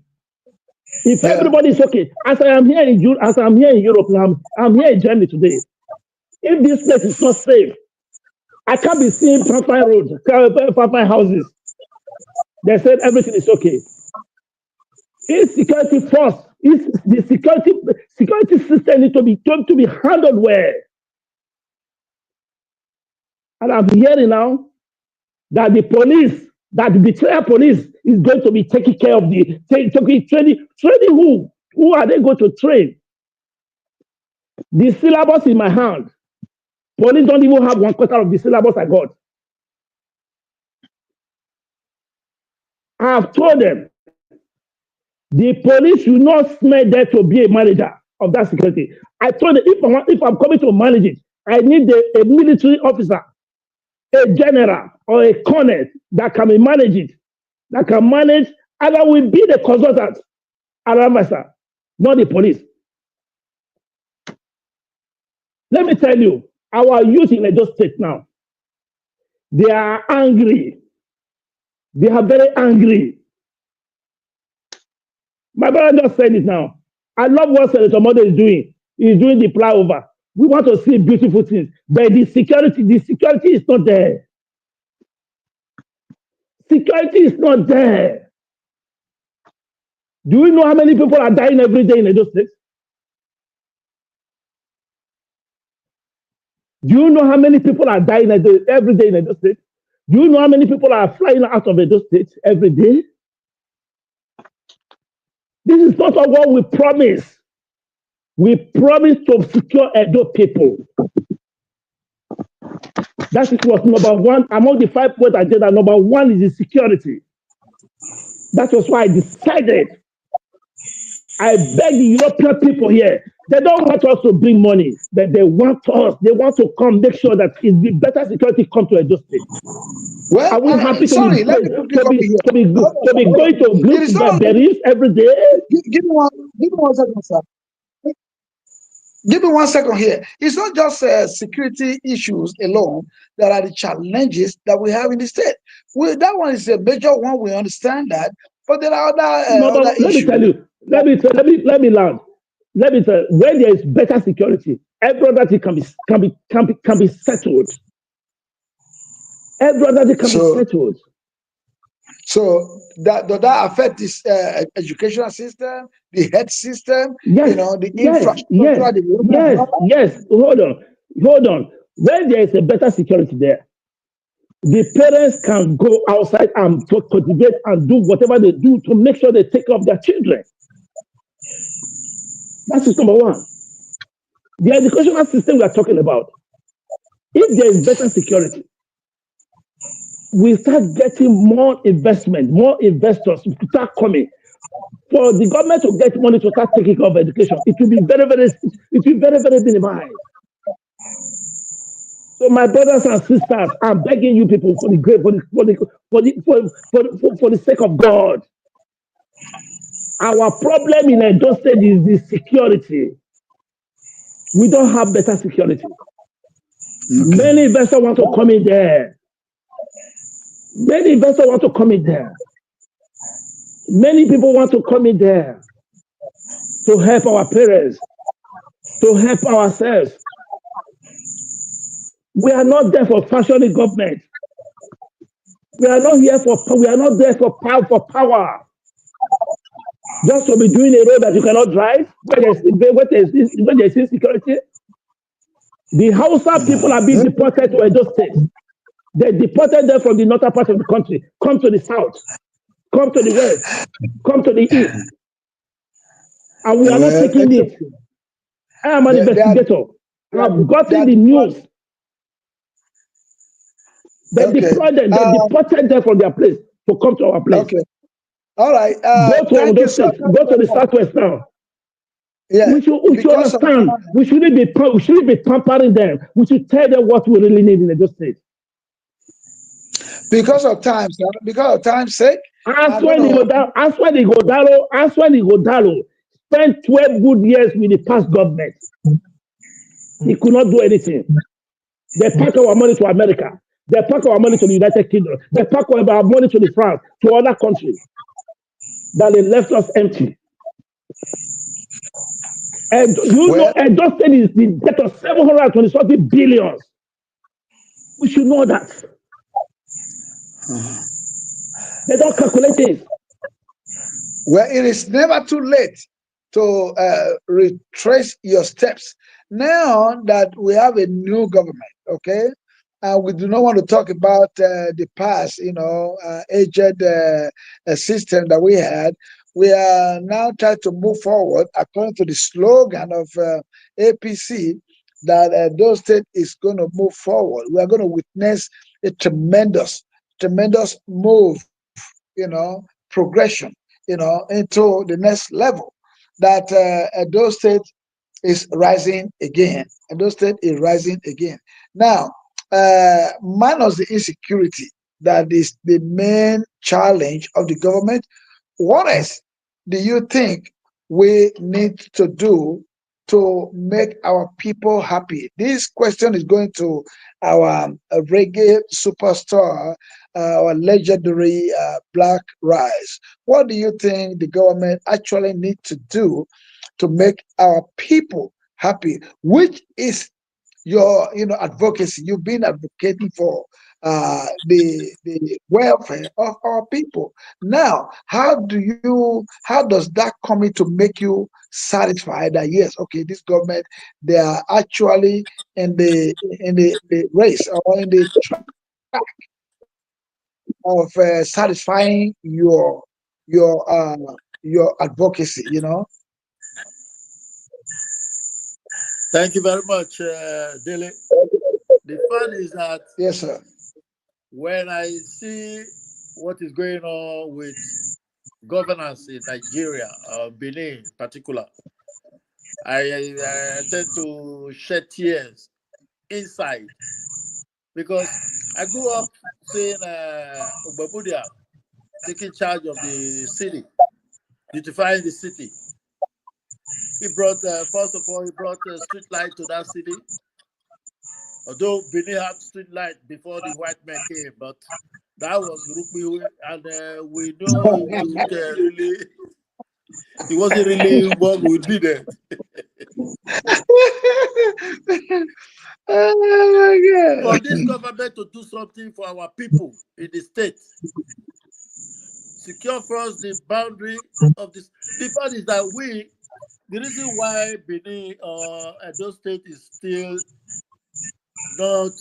If everybody is okay, as I am here in Europe, I'm here in Germany today. If this place is not safe, I can't be seeing fine roads, fine houses. They said everything is okay. Insecurity first. The security system needs to be handled well. And I'm hearing now that the betrayal police is going to be taking care of training who? Who are they going to train? The syllabus in my hand. Police don't even have 1/4 of the syllabus I got. I have told them the police should not smell there to be a manager of that security. I told them if I'm coming to manage it, I need a military officer, a general or a colonel that can manage it, that can manage, and I will be the consultant around myself, not the police. Let me tell you, our youth in Edo State now, they are angry. They are very angry. My brother just said it now. I love what Senator Mode is doing. He's doing the flyover. We want to see beautiful things, but the security is not there. Security is not there. Do you know how many people are dying every day in Edo State? Do you know how many people are dying every day in Edo State? Do you know how many people are flying out of Edo State every day? This is not what we promised. We promised to secure Edo people. That was number one among the 5-point agenda. Number one is the security. That was why I decided. I beg the European people here. They don't want us to bring money, but they want us. They want to come make sure that the better security come to Edo State.
Well,
are we happy
to be going
to Greece berries every day?
Give me one second, sir. Give me 1 second here. It's not just security issues alone that are the challenges that we have in the state. That one is a major one. We understand that, but there are other issues.
Let me land. Let me tell you, when there is better security, every other thing can be settled. Every other thing can be settled.
So does that affect this educational system, the health system,
yes,
the infrastructure?
Yes. Hold on. When there is a better security there, the parents can go outside and cultivate and do whatever they do to make sure they take care of their children. That is number one. The educational system we are talking about. If there is better security, we start getting more investment, more investors start coming. For the government to get money to start taking care of education, it will be very minimized. So my brothers and sisters, I'm begging you people for the great for the sake of God. Our problem in Edo State is the security. We don't have better security. Okay. Many investors want to come in there. Many investors want to come in there. Many people want to come in there to help our parents, to help ourselves. We are not there for fashioning government. We are not here for. We are not there for power. Just to be doing a road that you cannot drive, where there's insecurity. The Hausa people are being deported to Edo State. They deported them from the northern part of the country. Come to the south. Come to the west. Come to the east. And we are not taking it. I am an investigator. I've gotten the news. They deployed them. They deported them from their place to come to our place.
Okay. All right.
Go to Edo State. Go to the southwest now. Yeah, we should understand. We shouldn't be pampering them. We should tell them what we really need in Edo State.
Because of time, sir. Because of time's sake.
Answer Ighodalo spent 12 good years with the past government. He could not do anything. They pack our money to America. They pack our money to the United Kingdom. They pack our money to the France, to other countries. That they left us empty. And know, Edo State is the debt of 720 billion. We should know that. They don't calculate this.
Well, it is never too late to retrace your steps. Now that we have a new government, okay, we do not want to talk about the past, aged system that we had. We are now trying to move forward according to the slogan of APC that Edo State is going to move forward. We are going to witness a tremendous move, progression, into the next level. That Edo State is rising again. Edo State is rising again. Now, minus the insecurity that is the main challenge of the government. What else do you think we need to do to make our people happy? This question is going to our reggae superstar, our legendary Black Rise. What do you think the government actually needs to do to make our people happy? Which is your advocacy? You've been advocating for the welfare of our people. Now, how does that come in to make you satisfied that yes, okay, this government, they are actually in the race or in the track of satisfying your advocacy,
Thank you very much, Dele. The fun is that
yes, sir.
When I see what is going on with governance in Nigeria, Benin in particular, I tend to shed tears inside because I grew up seeing Ogbabudia taking charge of the city, beautifying the city. He brought, first of all, a street light to that city. Although Benin had street light before the white man came, but that was Rukmi, and we know it wasn't really what we needed.
Oh my God.
For this government to do something for our people in the state, secure for us the boundary of this. The fact is that the reason why Benin or Edo State is still not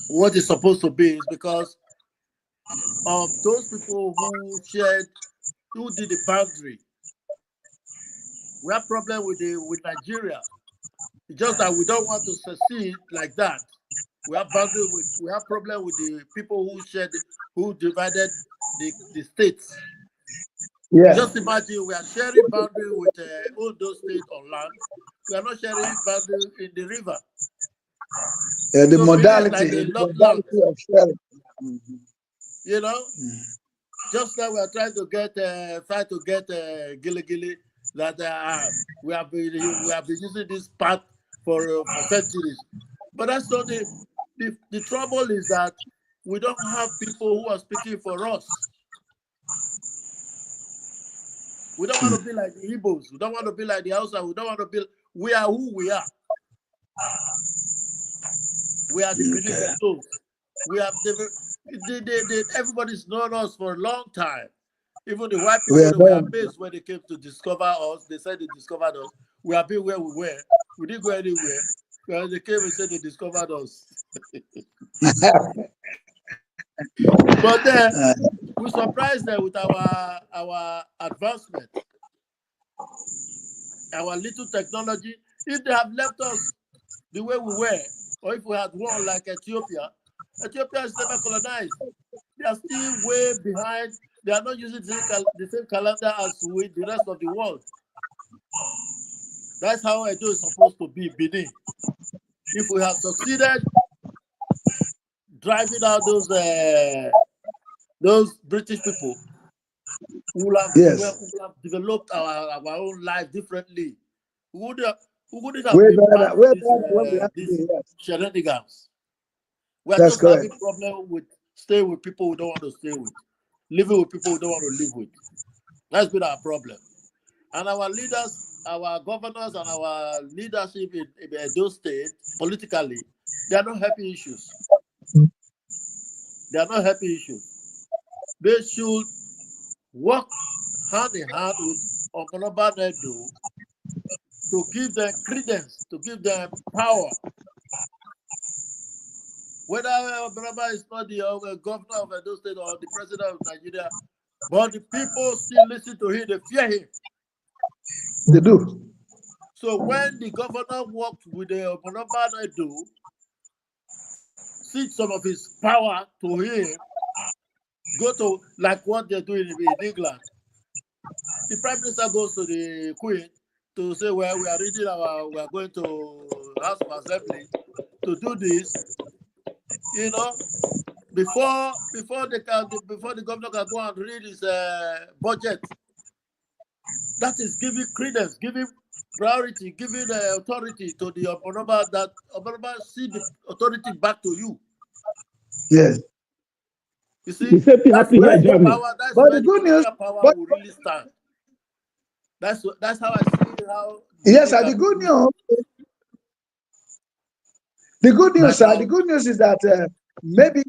what it's supposed to be is because of those people who did the boundary We have problem with Nigeria. It's just that we don't want to succeed like that. We have problem with the people who divided the states.
Yeah.
Just imagine we are sharing boundary with all those states on land. We are not sharing boundary in the river.
The
So
modality,
like a
the
lock land.
modality of sharing.
You know, just like we are trying to get gilly gilly, that we have been using this path for centuries. But that's not the trouble is that we don't have people who are speaking for us. We don't want to be like the Igbos. We don't want to be like the Hausa. We don't want to be. We are who we are. We are the Benicentals. We have everybody's known us for a long time. Even the white people, they were amazed when they came to discover us. They said they discovered us. We have been where we were. We didn't go anywhere. Well, they came and said they discovered us. But then we surprised them with our advancement, our little technology. If they have left us the way we were, or if we had one like Ethiopia is never colonized. They are still way behind. They are not using the same calendar as with the rest of the world. That's how Edo is supposed to be, Benin. If we have succeeded driving out those British people, we will have developed our own life differently. We wouldn't have been part of these shenanigans. We are just having problem with staying with people we don't want to stay with, living with people we don't want to live with. That's been our problem. And our leaders, our governors, and our leadership in Edo State, politically, they are not happy issues. They are not happy issues. They should work hand in hand with Okonoba Nedo to give them credence, to give them power. Whether Okonoba is not the governor of Edo State or the president of Nigeria, but the people still listen to him, they fear him.
They do.
So when the governor worked with the Okonoba Nedo, cede some of his power to him, go to like what they're doing in England. The prime minister goes to the queen to say, well, we are going to House of Assembly to do this. You know, before the governor can go and read his budget. That is giving credence, giving priority, giving authority to the Okonoba, that Okonoba see the authority back to you.
Yes.
You see,
that's where
the good news,
power will really stand. That's how I see how.
Yes, sir. The good news. The good news, sir. The good news is that maybe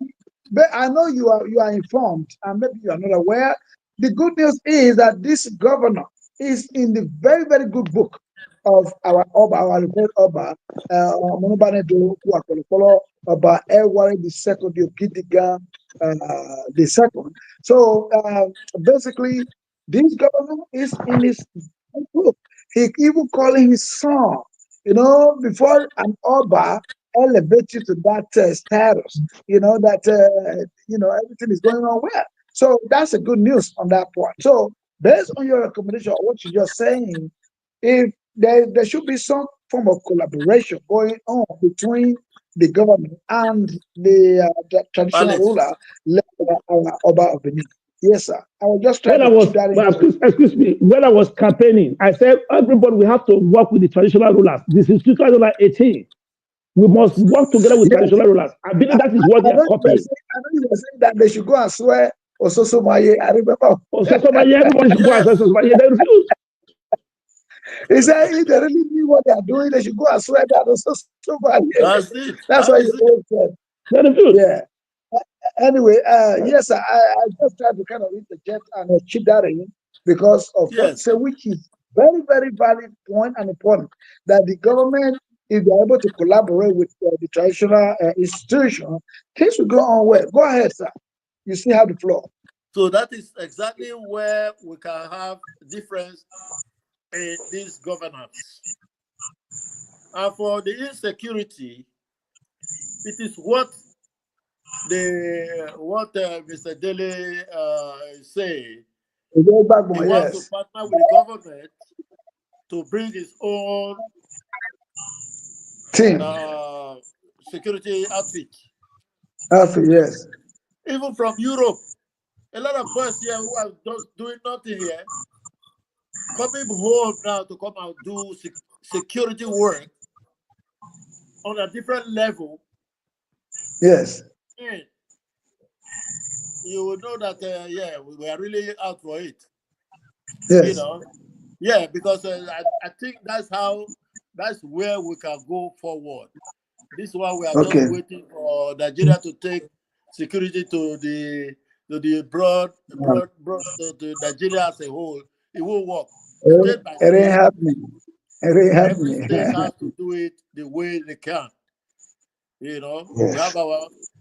I know you are informed, and maybe you are not aware. The good news is that this governor is in the very, very good book of our Oba, our report Oba, Monobanedo, Wakolokolo, Oba Ewari the second, Yokidiga the second. So basically, this governor is in his book. He even calling his son, before an Oba elevate you to that status, that everything is going on well. So that's a good news on that point. So based on your recommendation, what you're just saying, if there should be some form of collaboration going on between the government and the traditional ruler, Oba of Benin. Yes, sir. I was just trying to put that in.
Excuse me. When I was campaigning, I said everybody we have to work with the traditional rulers. This is 2018. We must work together with traditional rulers. I believe that is what they are copying.
I know you were saying that they should go and swear Ososomaye. I remember.
Ososomaye, everybody should go and swear Ososomaye. They refuse.
He said if they really knew what they are doing, they should go and swear that Ososomaye.
That's it.
That's what you said.
They refuse.
Yeah. Anyway, yes, I just tried to kind of interject and chip that in because of what you say, which is very, very valid point and important that the government, if they're able to collaborate with the traditional institution, things will go on well. Go ahead, sir. You still have the floor.
So that is exactly where we can have difference in this governance. And for the insecurity, it is what Mr. Dele say. He wants to
Yes.
partner with the government to bring his own
Team.
security outfit.
Yes.
Even from Europe, a lot of boys here who are just doing nothing here, coming home now to come and do security work on a different level.
Yes.
And you will know that, we are really out for it.
Yes.
Yeah, because I think that's where we can go forward. This one we are just
Okay.
waiting for Nigeria to take security to the broad to Nigeria as a whole. It will work state by
It ain't
state.
happening. It ain't
Every
happening.
state has to do it the way they can. We have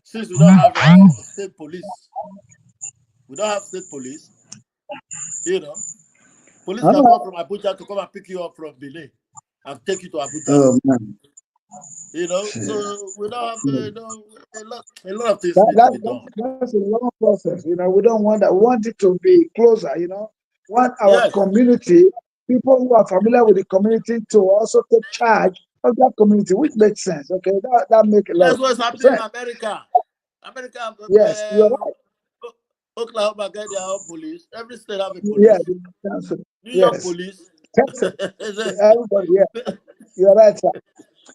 since we don't have state police. We don't have state police. Police can come from Abuja to come and pick you up from Benin and take you to Abuja.
Oh man.
So we don't have a lot of things need to be done.
That's a long process. We don't want that. We want it to be closer. Want our
Yes,
community, people who are familiar with the community, to also take charge of that community, which makes sense. Okay, that makes a lot
that's
of
what's happening in
sense.
America. America,
Yes, you're right.
Oklahoma get their own police. Every state have a
Yeah,
police.
the council.
New York
Yes,
police.
Texas. Everybody. Yeah, you're right, sir.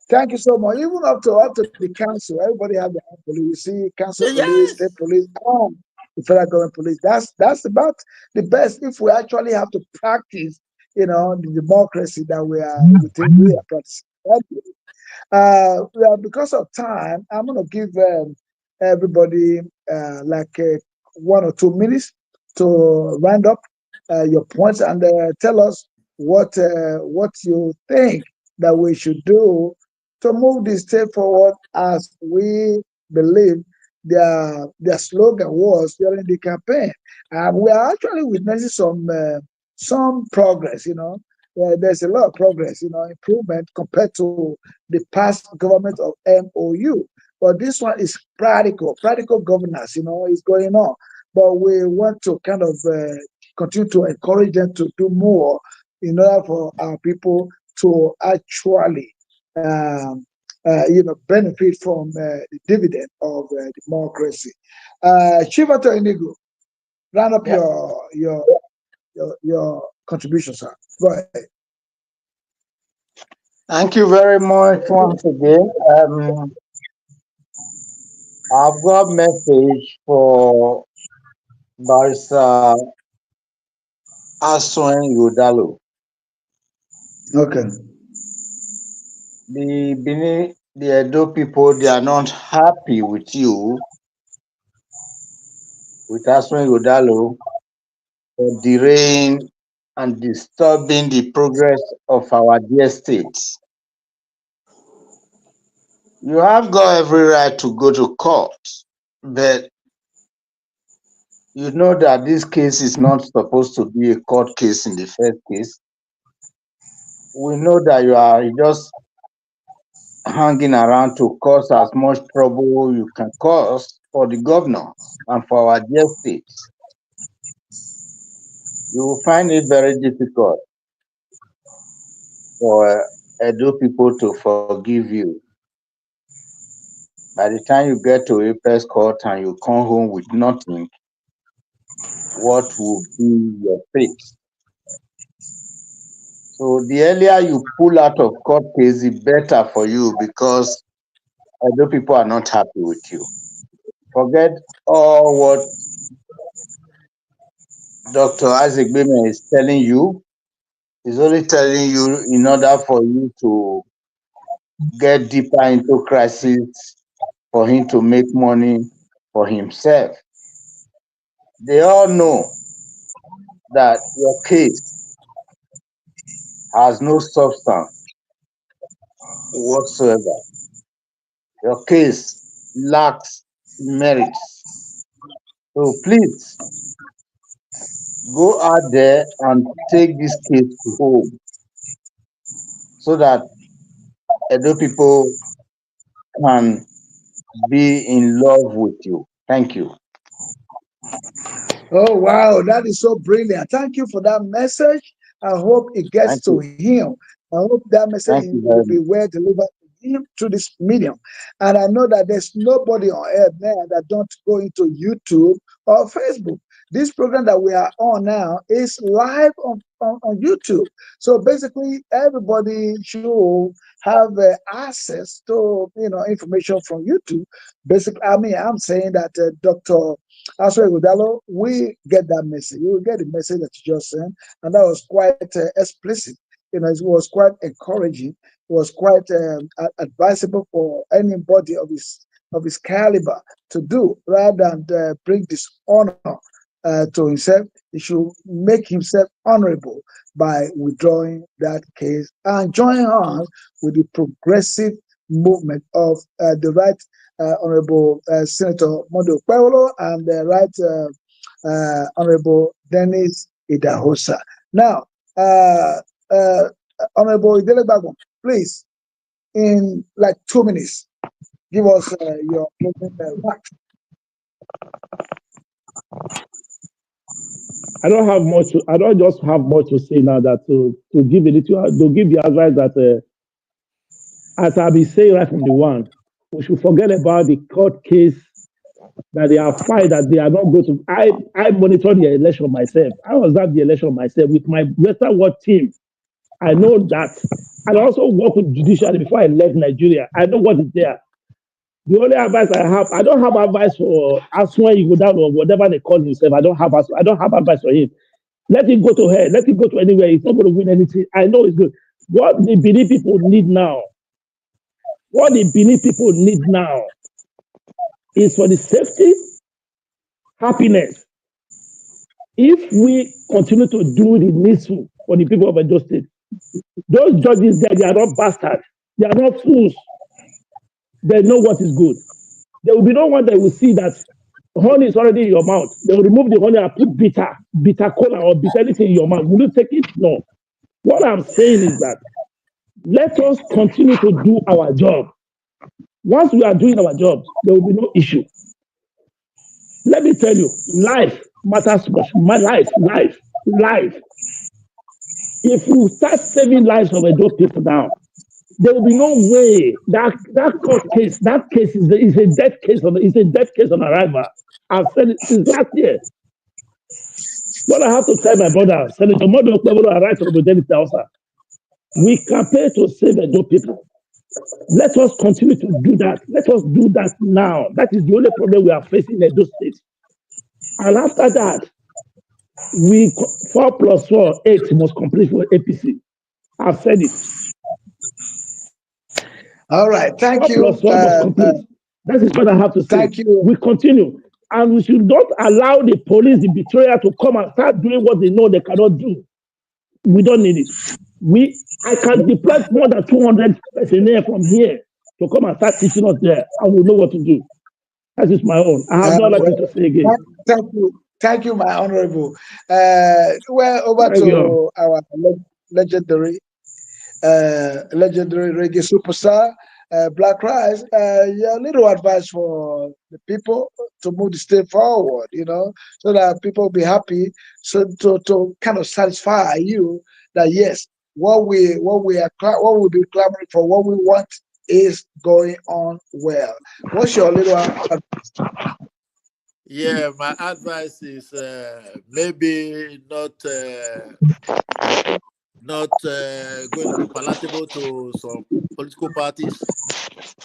Thank you so much. Even up to the council, everybody have their own police. You see, council police, state
Yes,
police, and the federal government police. That's about the best if we actually have to practice, the democracy that we think we are practicing. Well, because of time, I'm going to give everybody like 1 or 2 minutes to round up your points and tell us what you think that we should do to move the state forward as we believe their slogan was during the campaign. We are actually witnessing some progress. There's a lot of progress, improvement compared to the past government of MOU. But this one is practical governance, is going on. But we want to kind of continue to encourage them to do more in order for our people to actually, benefit from the dividend of democracy. Shiva Tony Negro, round up
Yeah.
your contribution, sir. Go ahead.
Thank you very much once again. I've got message for Barrister Aswen Yodalo.
Okay.
The Edo people, they are not happy with you, with Aswen Yodalo, for delaying and disturbing the progress of our dear states. You have got every right to go to court, but you know that this case is not supposed to be a court case in the first case. We know that you are just hanging around to cause as much trouble you can cause for the governor and for our dear states. You will find it very difficult for Edo people to forgive you. By the time you get to Apex Court and you come home with nothing, what will be your fate? So the earlier you pull out of court case, the better for you, because Edo people are not happy with you. Forget all what Dr. Isaac Beme is telling you. He's only telling you in order for you to get deeper into crisis, for him to make money for himself. They all know that your case has no substance whatsoever. Your case lacks merits. So please go out there and take this case home. so that Edo people can be in love with you. Thank you.
Oh, wow, that is so brilliant. Thank you for that message. I hope it gets
Thank
to
you.
him. I hope that message
Thank you
will
very
be
much.
well delivered to him through this medium. And I know that there's nobody on earth now that don't go into YouTube or Facebook. This program that we are on now is live on YouTube. So basically, everybody should have access to information from YouTube. Basically, I mean, I'm saying that Dr. Aswe Godalo, we get that message. You will get the message that you just sent, and that was quite explicit. It was quite encouraging. It was quite advisable for anybody of his caliber to do, rather than bring dishonor to himself. He should make himself honorable by withdrawing that case and join us with the progressive movement of the right Honorable Senator Mondo Paulo and the right Honorable Dennis Idahosa. Now, uh, uh, Honorable Idele-Ero, please, in like 2 minutes, give us your closing remarks.
I don't just have much to say now that to give a little to give the advice that as I've been saying right from the one, we should forget about the court case that they are filed that they are not going to. I monitor the election myself. I observe the election myself with my Western World team. I know that. I also work with judiciary before I left Nigeria. I know what is there. The only advice I don't have advice for Aswan Ighodalo or whatever they call himself. I don't have advice for him. Let him go to hell. Let him go to anywhere. He's not going to win anything. I know it's good. What the Benin people need now, is for the safety, happiness. If we continue to do the needful for the people of Edo State, those judges there, they are not bastards. They are not fools. They know what is good. There will be no one that will see that honey is already in your mouth. They will remove the honey and put bitter cola or bitter anything in your mouth. Will you take it? No. What I'm saying is that let us continue to do our job. Once we are doing our jobs, there will be no issue. Let me tell you, life matters much. My life. If you start saving lives of those people now, there will be no way that court case, that case is a death case on arrival. I've said it since last year. What I have to tell my brother, Senator Modo Kwebolo and Right Honorable Dennis Idahosa, we campaign to save those people. Let us continue to do that. Let us do that now. That is the only problem we are facing in Edo State. And after that, 4 plus 4, 8 must complete for APC. I've said it.
All right,
4
thank
plus
you.
4 must complete. That is what I have to say.
Thank you.
We continue. And we should not allow the police, the betrayer, to come and start doing what they know they cannot do. We don't need it. I can deploy more than 200 personnel from here to come and start teaching us there, and we know what to do. That is my own. I have nothing to say again.
Thank you, my honorable. Well, over
Thank you.
to our legendary reggae superstar, Black Rice. Yeah, little advice for the people to move the state forward, so that people will be happy. So to kind of satisfy you that yes, what we be clamoring for, what we want is going on well. What's your little advice?
Yeah, my advice is maybe not going to be palatable to some political parties.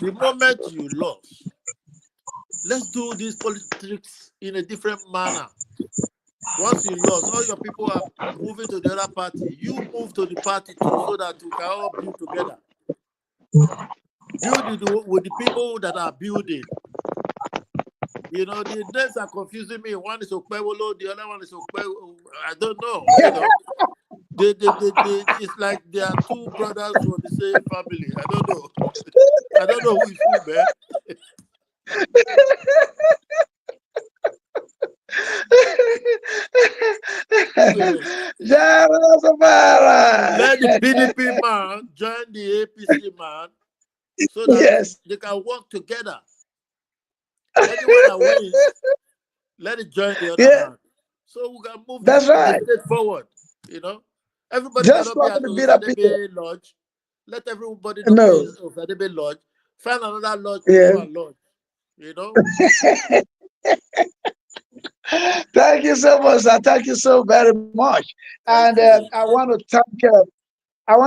The moment you lost, let's do this politics in a different manner. Once you lost, all your people are moving to the other party. You move to the party too, so that we can all build together. Build with the people that are building. The names are confusing me. One is Okpewolo, the other one is Okpewolo. I don't know. It's like they are two brothers from the same family. I don't know. I don't know who is who, man. So, let the PDP man join APC man, so that
Yes.
they can work together. Anyone that wins, let it join the other
Yeah.
hand, so we can move
That's
the
right.
state forward. You know, everybody
Just
cannot be
talking
at
to beat up people.
Osadebe Lodge. Let everybody not be
No.
in Osadebe Lodge. Find another lodge to
Yeah.
go and lodge. You know.
Thank you so much, sir. Thank you so very much. And
Thank you.
I want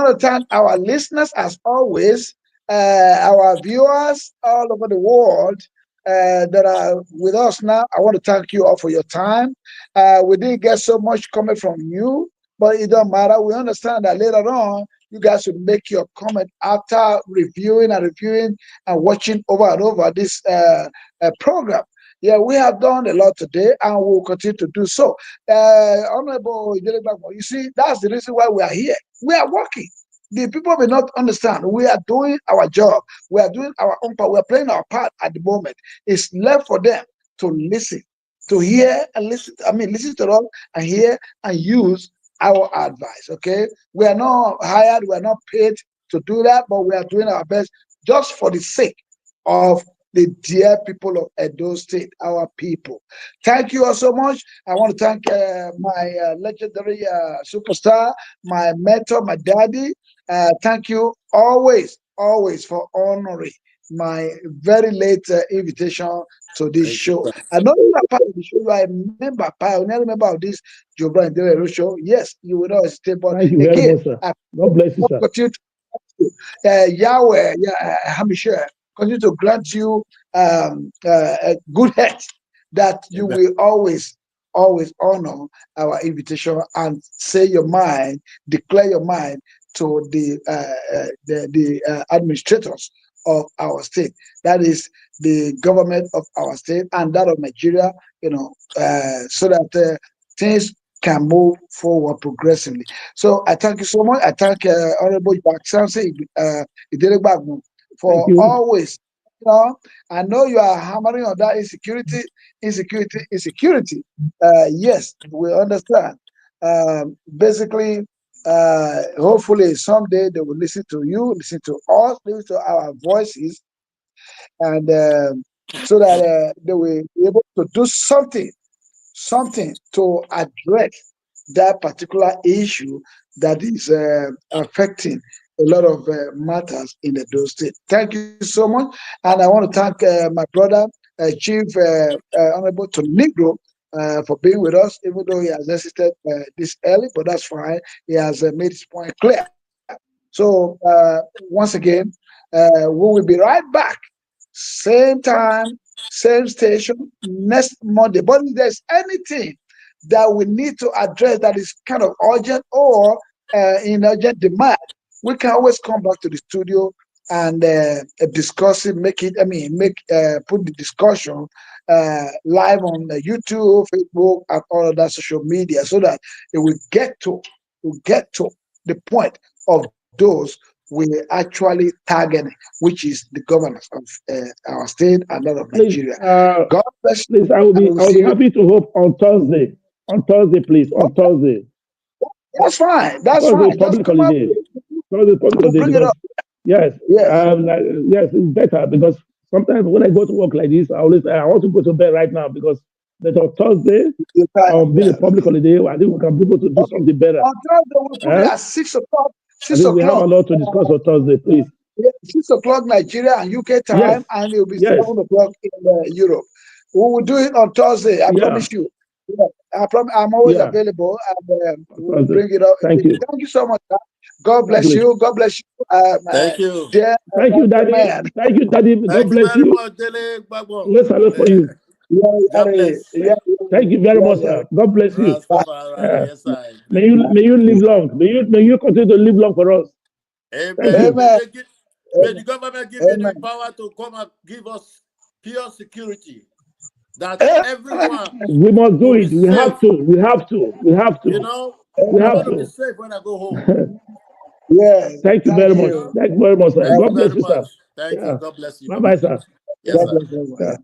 to thank our listeners as always, our viewers all over the world that are with us now. I want to thank you all for your time. We didn't get so much coming from you, but it don't matter. We understand that later on you guys will make your comment after reviewing and watching over and over this program. Yeah, we have done a lot today and we'll continue to do so. Honorable Idele-Ero, you see, that's the reason why we are here. We are working. The people may not understand. We are doing our job. We are doing our own part. We are playing our part at the moment. It's left for them to listen, to hear and listen. I mean, listen to us and hear and use our advice. Okay, we are not hired. We are not paid to do that, but we are doing our best just for the sake of the dear people of Edo State, our people. Thank you all so much. I want to thank my legendary superstar, my mentor, my daddy. Thank you always for honoring my very late invitation to this
Thank you,
show.
sir.
I know you are part of the show. You are a member, pioneer member of this Joe-Brown Idele-Ero Show. Yes, you will not hesitate. But
Thank you very
again,
much, sir.
I
God bless you, sir.
continue Yahweh, Hamisha, continue to grant you a good health that you
Amen.
will always honor our invitation and say your mind, declare your mind to the administrators of our state. That is the government of our state and that of Nigeria. So that things can move forward progressively. So I thank you so much. I thank Honorable Baksansi Idele-Ero
Thank
for
you.
always. I know you are hammering on that insecurity. Yes, we understand. Basically, hopefully someday they will listen to you, listen to us, listen to our voices, and so that they will be able to do something to address that particular issue that is affecting a lot of matters in the Edo State. Thank you so much. And I want to thank my brother, Chief Honorable Tony Negro, for being with us, even though he has assisted this early, but that's fine. He has made his point clear. So, once again, we will be right back, same time, same station, next Monday. But if there's anything that we need to address that is kind of urgent or in urgent demand, we can always come back to the studio and discuss it, put the discussion live on YouTube, Facebook, and all of that social media so that it will get to the point of those we actually targeting, which is the governors of our state and that of
Please,
Nigeria. God bless you,
please, I will
and
be
we will
I will
see
be
you.
happy to hope on Thursday. On Thursday, please. On
Okay,
Thursday.
that's fine. That's
Thursday
fine. Just
public
come up.
holiday. Thursday public
We'll
holiday
bring it
because
up.
yes,
Yes.
yes, it's better because sometimes when I go to work like this, I want to go to bed right now because that on Thursday
You can,
being a
yeah.
public holiday, I think we can be able to do
Okay.
something better.
On Thursday, we'll put it
Eh?
at 6 o'clock.
I
Six
think we have a
o'clock.
lot to discuss on Thursday, please.
Yeah, 6 o'clock Nigeria and UK
Yes,
time, and it'll be
yes,
7 o'clock in Europe. We will do it on Thursday. I
yeah,
promise you. Yeah, I'm always
yeah,
available, and
on
we will
Thursday.
bring it up
Thank
again.
you.
Thank you so much. God
God
bless
bless.
you. God bless you,
Thank you.
dear
Thank you, Daddy.
man.
Thank you, Daddy. God
Thank you
bless
very
you.
much, Dele Gbagbo.
Let's salute for you.
God bless.
Thank you very much,
Yeah.
sir. God bless you.
Rastafari,
Uh,
yes, I.
may you live long. May you continue to live long for us. Thank
Amen.
you.
Amen.
May the government give you the
Amen.
power to come and give us pure security, that
Amen.
everyone
We must do
will be
it. We have
safe.
to. We have to. We have
You
to.
know,
We
I
have
want
Amen.
to be
to.
safe when I go home.
Yes.
Thank you
Thank
very much.
You
you.
know,
Thank you very much, sir.
thank
God
you
God bless
very
you,
much.
sir.
Thank you.
Yeah.
God bless you.
Bye
God
bye,
bless you.
sir.
Yes,
bless
sir.
everyone.
Yeah.
Yeah.